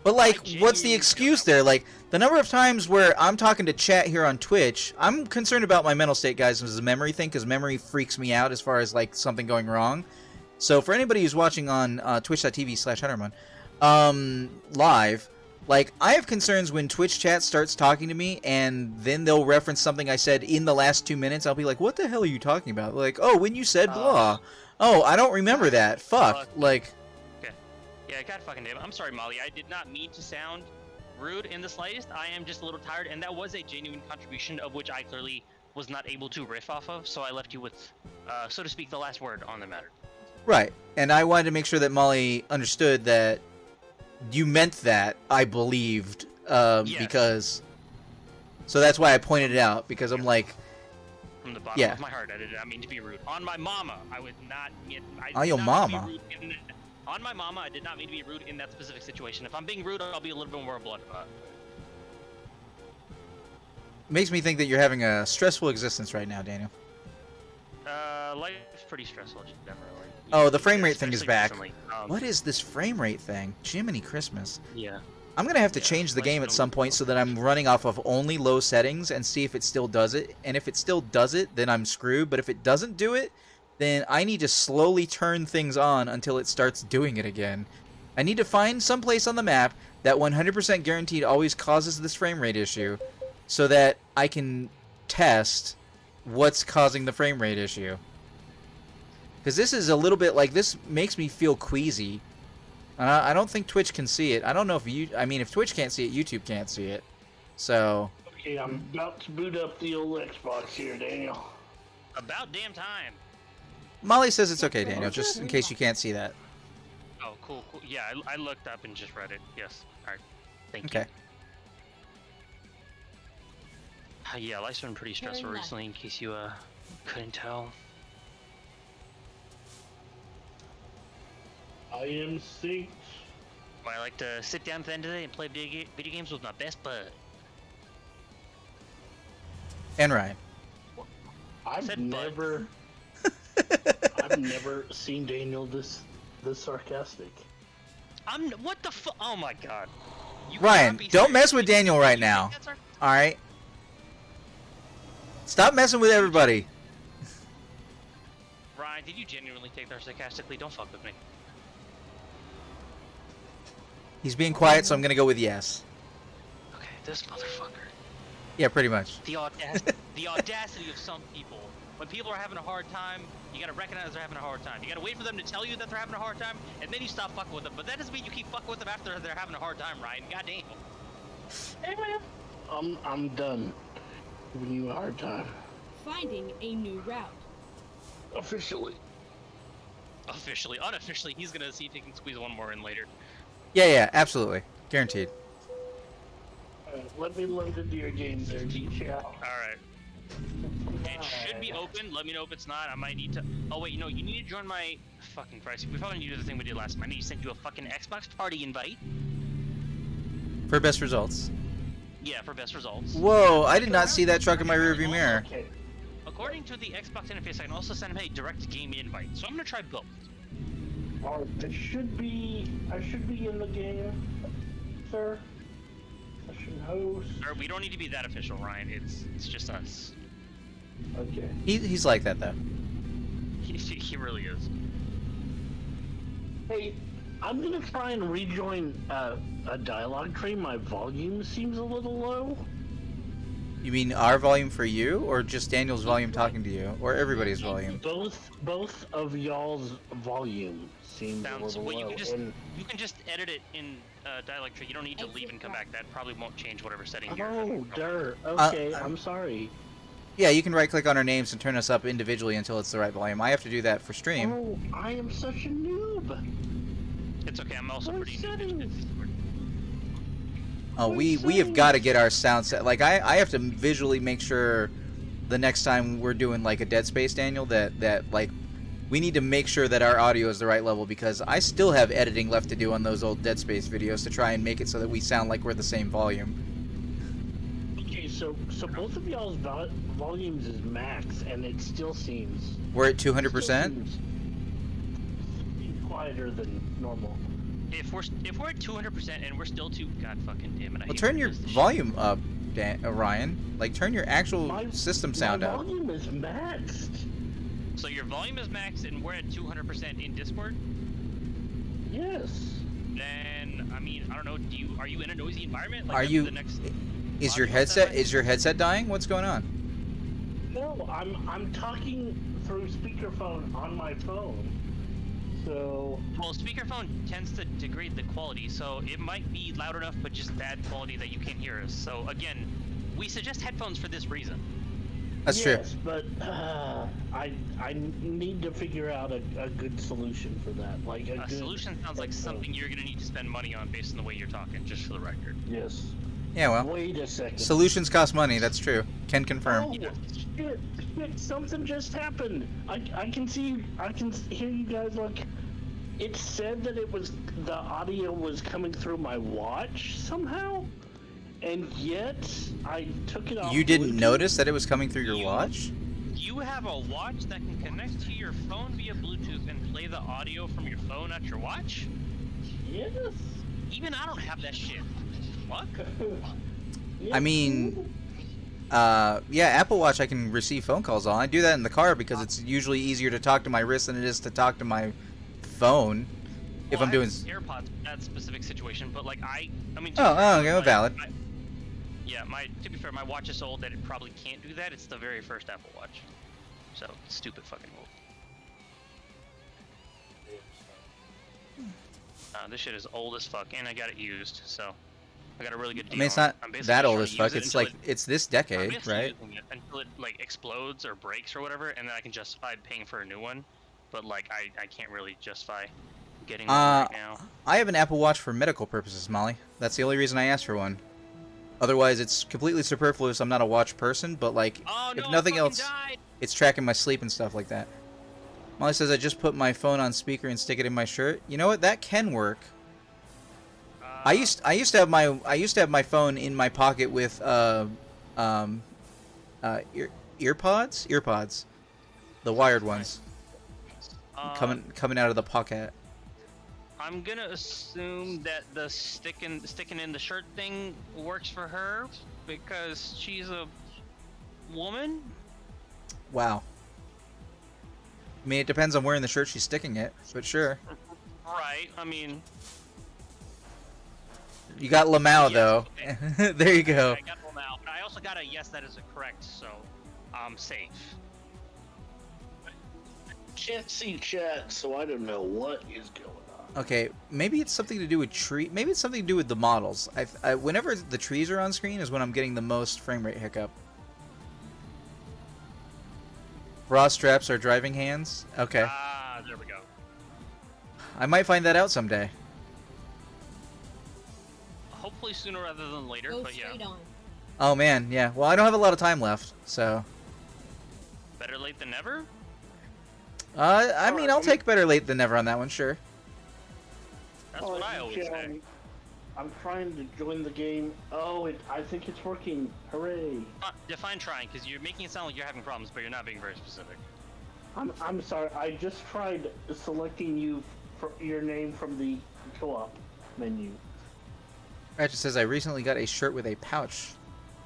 But like, what's the genuinely excuse feel that there? Like, the number of times where I'm talking to chat here on Twitch, I'm concerned about my mental state, guys, as a memory thing, because memory freaks me out as far as like something going wrong. So for anybody who's watching on twitch.tv/HunterMon live, like, I have concerns when Twitch chat starts talking to me and then they'll reference something I said in the last 2 minutes. I'll be like, what the hell are you talking about? Like, oh, when you said blah. Oh, I don't remember that. Fuck. Like, Yeah, god fucking damn it. I'm sorry, Molly. I did not mean to sound rude in the slightest. I am just a little tired, and that was a genuine contribution of which I clearly was not able to riff off of, so I left you with, so to speak, the last word on the matter. right. And I wanted to make sure that Molly understood that you meant that, I believed, Yes. because... So that's why I pointed it out, because I'm like, From the bottom Yeah. of my heart, I did not mean to be rude. On my mama, I would not... On your mama? On my mama, I did not mean to be rude in that specific situation. If I'm being rude, I'll be a little bit more blunt about it. makes me think that you're having a stressful existence right now, Daniel. Life's pretty stressful, definitely. Oh, the frame rate thing is Especially back. recently. What is this frame rate thing? Jiminy Christmas. Yeah. I'm gonna have to Yeah, change the life's game at been- some point so that I'm running off of only low settings and see if it still does it. And if it still does it, then I'm screwed. But if it doesn't do it, then I need to slowly turn things on until it starts doing it again. I need to find some place on the map that 100% guaranteed always causes this frame rate issue so that I can test what's causing the frame rate issue. Because this is a little bit like, this makes me feel queasy. I don't think Twitch can see it. I don't know if if Twitch can't see it, YouTube can't see it. So, Okay, I'm about to boot up the old Xbox here, Daniel. About damn time. Molly says it's okay, Daniel, just in case you can't see that. Oh, cool. Yeah, I looked up and just read it. Yes. Alright. Thank Okay. you. Yeah, life's been pretty stressful Turn left. recently, in case you couldn't tell. I am synced. I like to sit down at the end of the day and play video games with my best bud. And Ryan. I've Said bud. never, I've never seen Daniel this sarcastic. What the fuck? Oh my god. You Ryan, cannot be don't serious. mess with Daniel right You now. think that's our- All right. Stop messing with everybody. Ryan, did you genuinely take that sarcastically? Don't fuck with me. He's being quiet, so I'm gonna go with yes. Okay, this motherfucker. Yeah, pretty much. The audacity, the audacity of some people. When people are having a hard time, you gotta recognize they're having a hard time. You gotta wait for them to tell you that they're having a hard time, and then you stop fucking with them. But that doesn't mean you keep fucking with them after they're having a hard time, Ryan. Goddamn. Hey man, I'm done giving you a hard time. Finding a new route. Officially. Officially, unofficially, he's gonna see if he can squeeze one more in later. Yeah, absolutely. Guaranteed. Let me load into your game there, G-Chow. Alright. It should be open. Let me know if it's not. I might need to. Oh, wait, no, you need to join my. Fucking Christ. We probably need to do the thing we did last time. I need to send you a fucking Xbox party invite. For best results. Yeah, for best results. Whoa, I did not see that truck in my rearview mirror. Okay. According to the Xbox interface, I can also send him a direct game invite. So I'm gonna try both. Oh, I should be in the game, sir. I should host. Or we don't need to be that official, Ryan. It's just us. Okay. He's like that though. He really is. Hey, I'm gonna try and rejoin a dialogue tree. My volume seems a little low. You mean our volume for you, or just Daniel's volume talking to you, or everybody's volume? Both of y'all's volume seems a Sounds. little Well, you low. can just edit it in dialect tree. You don't need to leave and come back. That probably won't change whatever setting you're. Oh, dirt. Okay, I'm sorry. Yeah, you can right-click on our names and turn us up individually until it's the right volume. I have to do that for stream. Oh, I am such a noob. It's okay. I'm also What pretty new to settings? Discord. Oh, we have got to get our sound set. Like I have to visually make sure the next time we're doing like a Dead Space, Daniel, that like we need to make sure that our audio is the right level, because I still have editing left to do on those old Dead Space videos to try and make it so that we sound like we're the same volume. Okay, so both of y'all's volumes is max, and it still seems We're at 200%. quieter than normal. If we're at 200% and we're still too. God fucking damn it! I Well, hate turn when your it does this volume up, Ryan. Like turn your actual My- system sound my up. volume is maxed. shit. So your volume is maxed and we're at 200% in Discord. Yes. Then I mean I don't know. Are you in a noisy environment? Like Are after you? The next Is your podcast headset deadline? is your headset dying? What's going on? No, I'm talking through speakerphone on my phone. So Well, speakerphone tends to degrade the quality, so it might be loud enough, but just bad quality that you can't hear us. So again, we suggest headphones for this reason. That's true. yes, but I need to figure out a good solution for that. Like a A good solution sounds like headphone. something you're gonna need to spend money on based on the way you're talking, just for the record. Yes. Yeah, well, Wait a second. solutions cost money. That's true. Can confirm. Oh, shit, something just happened. I can hear you guys. Like, it said that the audio was coming through my watch somehow, and yet I took it off. You didn't Bluetooth. notice that it was coming through your You- watch? You have a watch that can connect to your phone via Bluetooth and play the audio from your phone at your watch? Yes. Even I don't have that shit. What? Yeah. I mean, yeah, Apple Watch I can receive phone calls on. I do that in the car because it's usually easier to talk to my wrist than it is to talk to my phone. If Well, I'm I doing. have AirPods for that specific situation, but like I mean. Oh, okay, valid. Yeah, to be fair, my watch is so old that it probably can't do that. It's the very first Apple Watch, so it's stupid fucking old. This shit is old as fuck, and I got it used, so I got a really good I deal. mean, it's on it. not I'm basically that just old trying as to fuck. use it It's until like it's this decade, basically right? using it until it like explodes or breaks or whatever, and then I can justify paying for a new one. But like I can't really justify getting one right now. I have an Apple Watch for medical purposes, Molly. That's the only reason I asked for one. Otherwise, it's completely superfluous. I'm not a watch person, but like, Oh no! if nothing I else, died. it's tracking my sleep and stuff like that. Molly says I just put my phone on speaker and stick it in my shirt. You know what? That can work. I used to have my phone in my pocket with earpods, the wired ones, coming out of the pocket. I'm gonna assume that the sticking in the shirt thing works for her because she's a woman. Wow. I mean, it depends on where in the shirt she's sticking it, but sure. Right. I mean, You got Lamau, yes, though. okay. There you go. I got one out. But I also got a yes, that is correct, so I'm safe. Can't see chat, so I don't know what is going on. Okay, maybe it's something to do with tree. Maybe it's something to do with the models. Whenever the trees are on screen is when I'm getting the most frame rate hiccup. Bra straps are driving hands. Okay, Ah, there we go. I might find that out someday. Hopefully sooner rather than later, Go but yeah. straight on. Oh man, yeah. Well, I don't have a lot of time left, so. Better late than never? I mean, I'll take better late than never on that one, sure. That's what I always say. I'm trying to join the game. Oh, I think it's working. Hooray! Define trying, because you're making it sound like you're having problems, but you're not being very specific. I'm sorry. I just tried selecting you for your name from the co-op menu. Ratchet says I recently got a shirt with a pouch.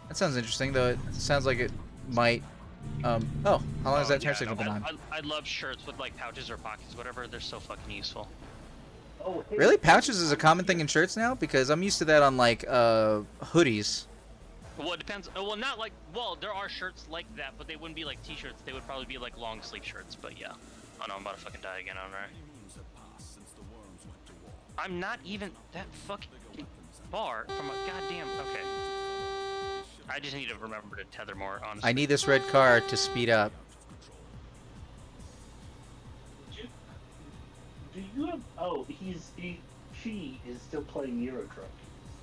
That sounds interesting, though. It sounds like it might. Oh, how long has that turn signal been on? I love shirts with like pouches or pockets, whatever. They're so fucking useful. Oh, hey, Really? Pouches is a common thing in shirts now? Because I'm used to that on, like, hoodies. Well, it depends. Well, not like. Well, there are shirts like that, but they wouldn't be like t-shirts. They would probably be like long sleeve shirts. But yeah. Oh no, I'm about to fucking die again, aren't I? I'm not even that fucking far from a goddamn. Okay. I just need to remember to tether more, honestly. I need this red car to speed up. do you have? Oh, she is still playing Euro Truck.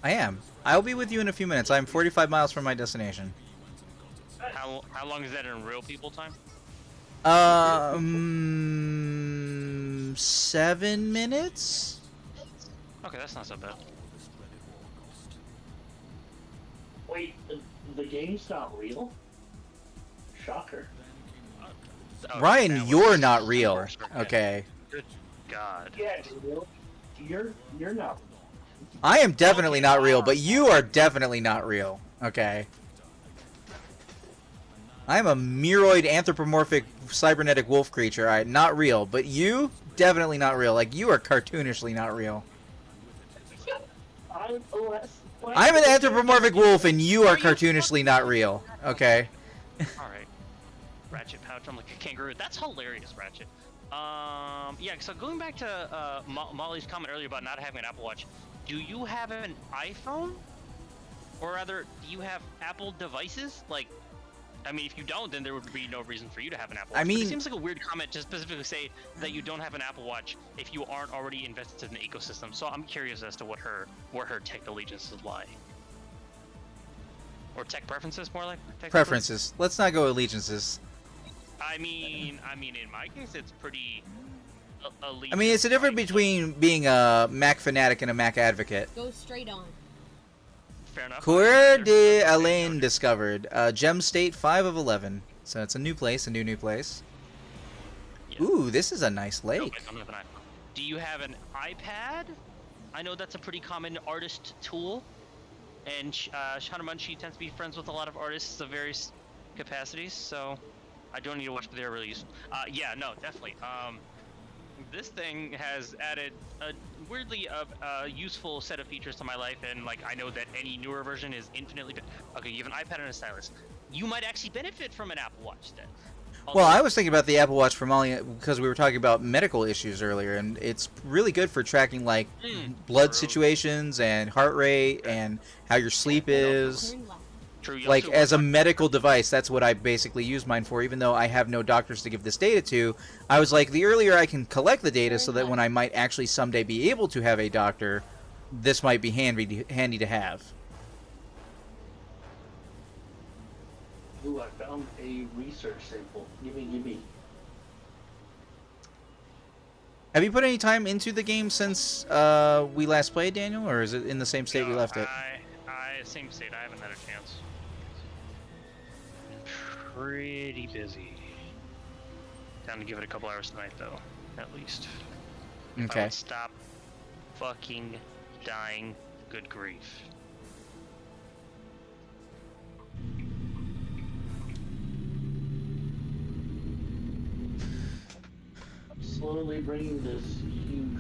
I am. I'll be with you in a few minutes. I'm 45 miles from my destination. How long is that in real people time? 7 minutes? Okay, that's not so bad. Wait, the game's not real? Shocker. Oh, Ryan, that you're was- not real. Okay. Good God. Yeah, you're not. I am definitely not real, but you are definitely not real. Okay. I'm a muroid anthropomorphic cybernetic wolf creature. Alright, not real, but you definitely not real. Like, you are cartoonishly not real. I'm an anthropomorphic wolf and you are cartoonishly not real. Okay. Alright. Ratchet pouch, I'm like a kangaroo. That's hilarious, Ratchet. Yeah, so going back to Molly's comment earlier about not having an Apple Watch, do you have an iPhone? Or rather, do you have Apple devices? Like, I mean, if you don't, then there would be no reason for you to have an Apple Watch. I mean, but it seems like a weird comment to specifically say that you don't have an Apple Watch if you aren't already invested in the ecosystem. So I'm curious as to where her tech allegiances lie. Or tech preferences, more like? Preferences. Let's not go allegiances. I mean, in my case, it's pretty elite. I mean, it's a difference between being a Mac fanatic and a Mac advocate. Go straight on. Fair enough. Coeur d'Alene discovered. Gem State 5 of 11. So it's a new place, a new place. Yeah. Ooh, this is a nice No, I lake. don't have an iPhone. Do you have an iPad? I know that's a pretty common artist tool. And Shanaman, she tends to be friends with a lot of artists of various capacities, so I don't need to watch, but they're really useful. Yeah, no, definitely. This thing has added a weirdly useful set of features to my life, and like I know that any newer version is infinitely. Okay, you have an iPad and a stylus. You might actually benefit from an Apple Watch then. Well, I was thinking about the Apple Watch for Molly because we were talking about medical issues earlier, and it's really good for tracking like blood True. situations and heart rate and how your sleep is. Turn left. True. You Like, also as a work on- medical device, that's what I basically use mine for, even though I have no doctors to give this data to. I was like, the earlier I can collect the data so that when I might actually someday be able to have a doctor, this might be handy to have. Ooh, I found a research sample. Gimme. Have you put any time into the game since we last played, Daniel, or is it in the same state we No, left it? Same state. I haven't had a chance. Pretty busy. Down to give it a couple hours tonight, though, at least. If I Okay. would stop fucking dying. Good grief. I'm slowly bringing this huge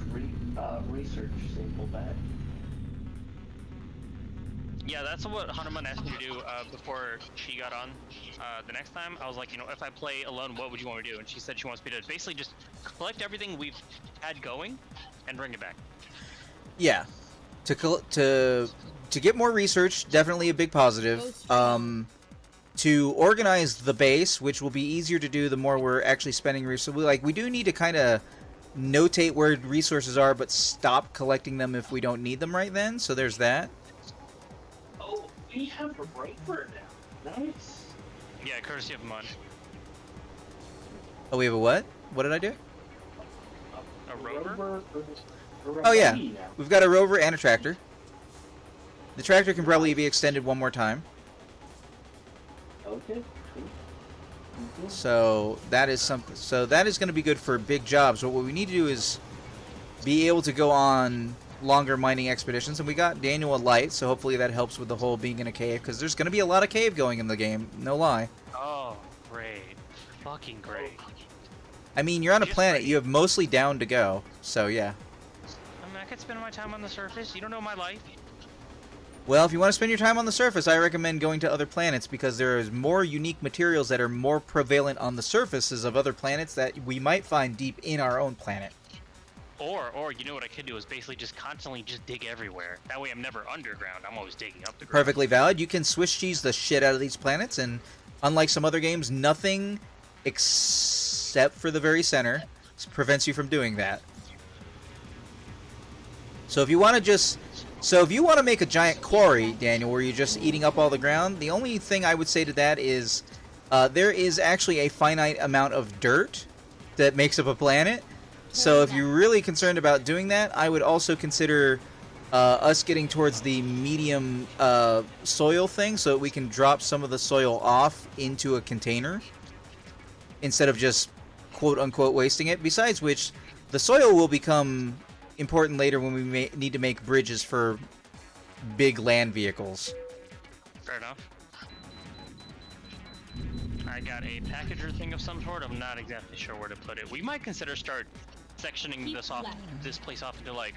research sample back. Yeah, that's what Hanuman asked me to do before she got on. The next time, I was like, if I play alone, what would you want me to do? And she said she wants me to basically just collect everything we've had going and bring it back. Yeah. To get more research, definitely a big positive. To organize the base, which will be easier to do the more we're actually spending resources. We do need to kind of notate where resources are, but stop collecting them if we don't need them right then. So there's that. Oh, we have a rover now. Nice. Yeah, courtesy of Mun. Oh, we have a what? What did I do? A rover? Oh, yeah. Now. We've got a rover and a tractor. The tractor can probably be extended one more time. Okay. Cool. So that is something. So that is going to be good for big jobs. But what we need to do is be able to go on longer mining expeditions. And we got Daniel a light, so hopefully that helps with the whole being in a cave, because there's going to be a lot of cave going in the game. No lie. Oh, great. Fucking great. I mean, you're on a Just planet. like- You have mostly down to go. So yeah. I mean, I could spend my time on the surface. You don't know my life. Well, if you want to spend your time on the surface, I recommend going to other planets, because there is more unique materials that are more prevalent on the surfaces of other planets that we might find deep in our own planet. Or you know what I could do is basically just constantly just dig everywhere. That way I'm never underground. I'm always digging up the ground. Perfectly valid. You can Swiss cheese the shit out of these planets, and unlike some other games, nothing except for the very center prevents you from doing that. So if you want to make a giant quarry, Daniel, where you're just eating up all the ground, the only thing I would say to that is there is actually a finite amount of dirt that makes up a planet. So if you're really concerned about doing that, I would also consider us getting towards the medium soil thing, so that we can drop some of the soil off into a container instead of just quote-unquote wasting it. Besides which, the soil will become important later when we need to make bridges for big land vehicles. Fair enough. I got a packager thing of some sort. I'm not exactly sure where to put it. We might consider start sectioning Keep this off, left. this place off into like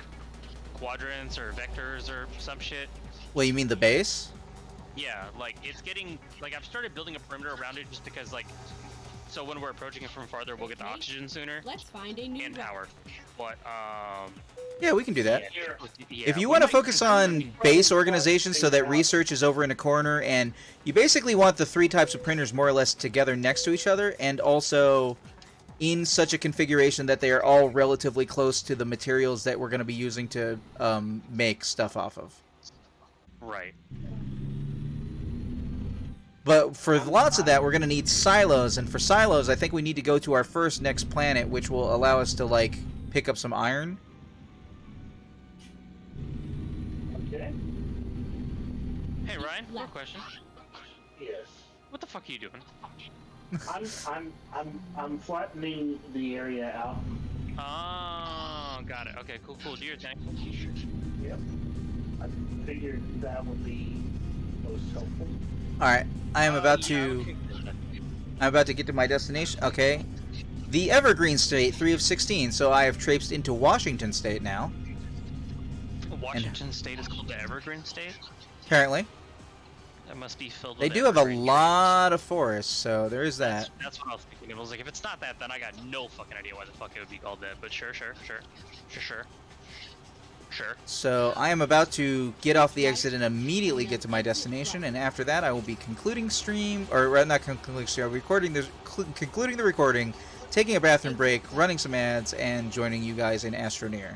quadrants or vectors or some shit. Well, you mean the base? Yeah, like it's getting like I've started building a perimeter around it just because like so when we're approaching it from farther we'll get the oxygen sooner Let's find a new and route. power. But Yeah, we can do that. yeah, If you we want to might focus consider on maybe- base organization so that research is over in a corner, and you basically want the three types of printers more or less together next to each other, and also in such a configuration that they are all relatively close to the materials that we're going to be using to make stuff off of. Right. But for lots of that, we're going to need silos, and for silos, I think we need to go to our next planet, which will allow us to, like, pick up some iron. Okay. Hey Ryan, quick Left. question. Yes. What the fuck are you doing? I'm flattening the area out. Oh, got it. Okay, cool. Do your thing. Yep. I figured that would be most helpful. Alright, I am about Yeah, to... okay. I'm about to get to my destination. Okay. The Evergreen State, 3 of 16, so I have traipsed into Washington State now, Washington State is called the Evergreen State. apparently. That must be filled They with do have a evergreen lot of forests, so there is that. That's what I was thinking. I was like, if it's not that, then I got no fucking idea why the fuck it would be called that. But sure. Sure. So I am about to get off the exit and immediately get to my destination, and after that I will be concluding stream, or rather not concluding stream, concluding the recording, taking a bathroom break, running some ads, and joining you guys in Astroneer.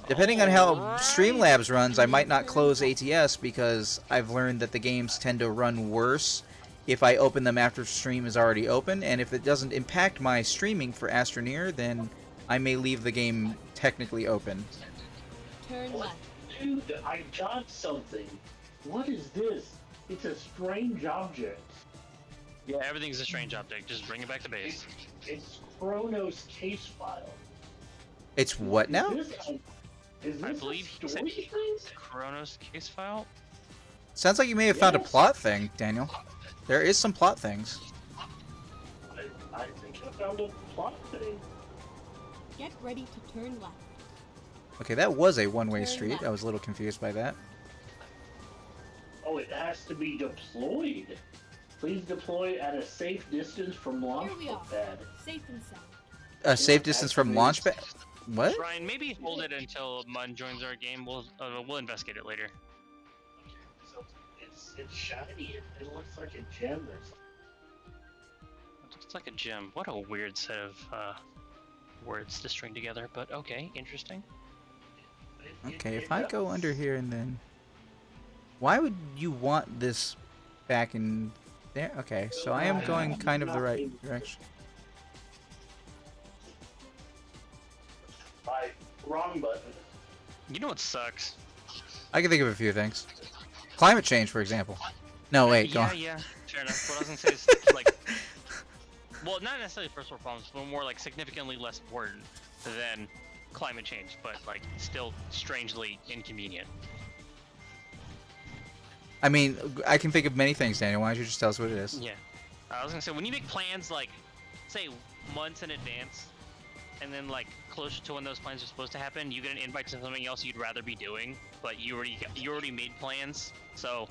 Depending on how Streamlabs runs, I might not close ATS because I've learned that the games tend to run worse if I open them after stream is already open, and if it doesn't impact my streaming for Astroneer, then I may leave the game technically open. Turn left. Dude, I got something. What is this? It's a strange object. Yeah, everything's a strange object. Just bring it back to base. It's Chronos case file. It's what now? Is this I a believe he story said thing? Chronos case file? Sounds like you may have found a Yes. plot thing, Daniel. There is some plot things. I think I found a plot thing. Get ready to turn left. Okay, that was a one-way Turn street. left. I was a little confused by that. Oh, it has to be deployed. Please deploy at a safe distance from launch Here we are. pad. Safe and sound. A safe distance from Launchpad? What? Ryan, maybe hold it until Mun joins our game. We'll investigate it later. So it's shiny. It looks like a gem or something. It's like a gem. What a weird set of words to string together, but okay, interesting. Okay, if I go under here and then... Why would you want this back in there? Okay, so I am going kind of the right direction. My wrong button. You know what sucks? I can think of a few things. Climate change, for example. No, wait, go Yeah, on. yeah, fair enough. What I was gonna say is like, well, not necessarily first world problems, but more like significantly less important than climate change, but like still strangely inconvenient. I mean, I can think of many things, Daniel. Why don't you just tell us what it is? Yeah, I was gonna say when you make plans like, say, months in advance, and then like closer to when those plans are supposed to happen, you get an invite to something else you'd rather be doing, but you already made plans, so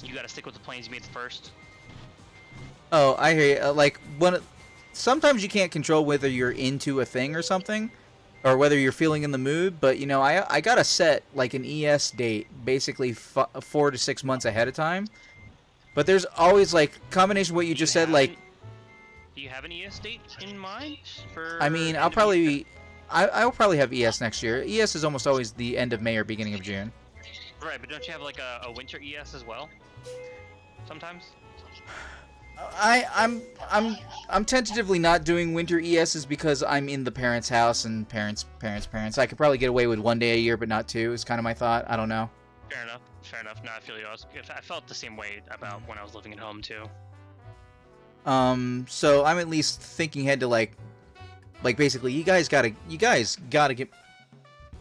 you got to stick with the plans you made first. Oh, I hear you. Sometimes you can't control whether you're into a thing or something, or whether you're feeling in the mood. But you know, I gotta set like an ES date, basically 4 to 6 months ahead of time. But there's always like combination of what you just said, like. Do you have an ES date in mind for? I mean, I'll probably have ES next year. ES is almost always the end of May or beginning of June. Right, but don't you have like a winter ES as well? Sometimes. I'm tentatively not doing winter ESs because I'm in the parents' house and parents. I could probably get away with 1 day a year, but not 2. Is kind of my thought. I don't know. Fair enough. Fair enough. No, I feel you. I felt the same way about when I was living at home too. So I'm at least thinking ahead to like basically you guys gotta get.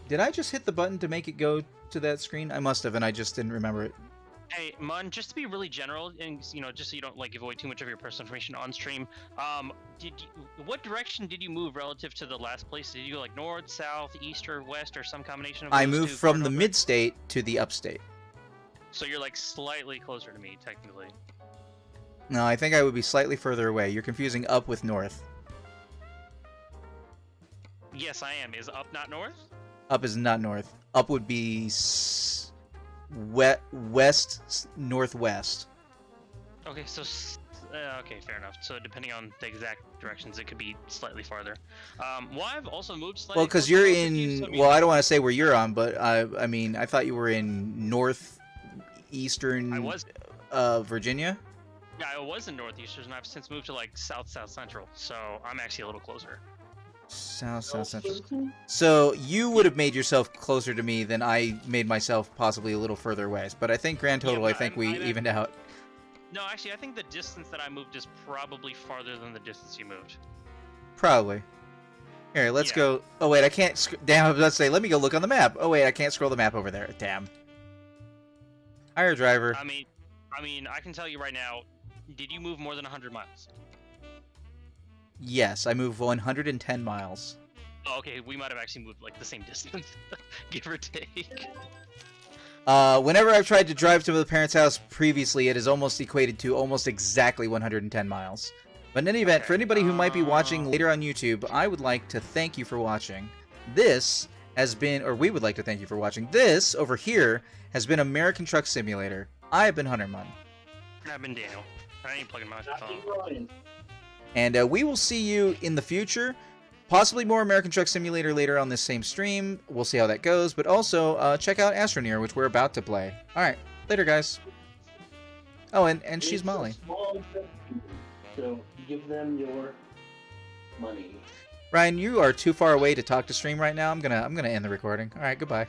Did I just hit the button to make it go to that screen? I must have, and I just didn't remember it. Hey, Mun, just to be really general, and just so you don't like give away too much of your personal information on stream, what direction did you move relative to the last place? Did you go like north, south, east, or west, or some combination of? I those moved two from the cardinal mid-state to the upstate. So you're like slightly closer to me, technically. No, I think I would be slightly further away. You're confusing up with north. Yes, I am. Is up not north? Up is not north. Up would be west northwest. Okay, so okay, fair enough. So depending on the exact directions, it could be slightly farther. Well, I've also moved slightly. Well, because closer you're relative to you, so in. I mean- Well, I don't want to say where you're on, but I mean, I thought you were in northeastern. I was. Virginia. Yeah, I was in northeastern, and I've since moved to like south central. So I'm actually a little closer. South central. So you would have made yourself closer to me than I made myself possibly a little further away. But I think grand total, Yeah, I think we I'm evened out. No, actually, I think the distance that I moved is probably farther than the distance you moved. Probably. Here, let's Yeah. go. Oh wait, I can't. Damn, I was about to say, let me go look on the map. Oh wait, I can't scroll the map over there. Damn. Hire driver. I mean, I can tell you right now. Did you move more than 100 miles? Yes, I moved 110 miles. Oh, okay, we might have actually moved like the same distance, give or take. Whenever I've tried to drive to the parents' house previously, it has almost equated to almost exactly 110 miles. But in any event, for anybody who might be watching later on YouTube, I would like to thank you for watching. This has been, or we would like to thank you for watching. This over here has been American Truck Simulator. I have been Hunter Munn. I've been Daniel. I ain't plugging my Happy phone. Ryan. And we will see you in the future. Possibly more American Truck Simulator later on this same stream. We'll see how that goes. But also, check out Astroneer, which we're about to play. Alright, later guys. Oh, and she's It's a Molly. small investment, so give them your money. Ryan, you are too far away to talk to stream right now. I'm gonna end the recording. Alright, goodbye.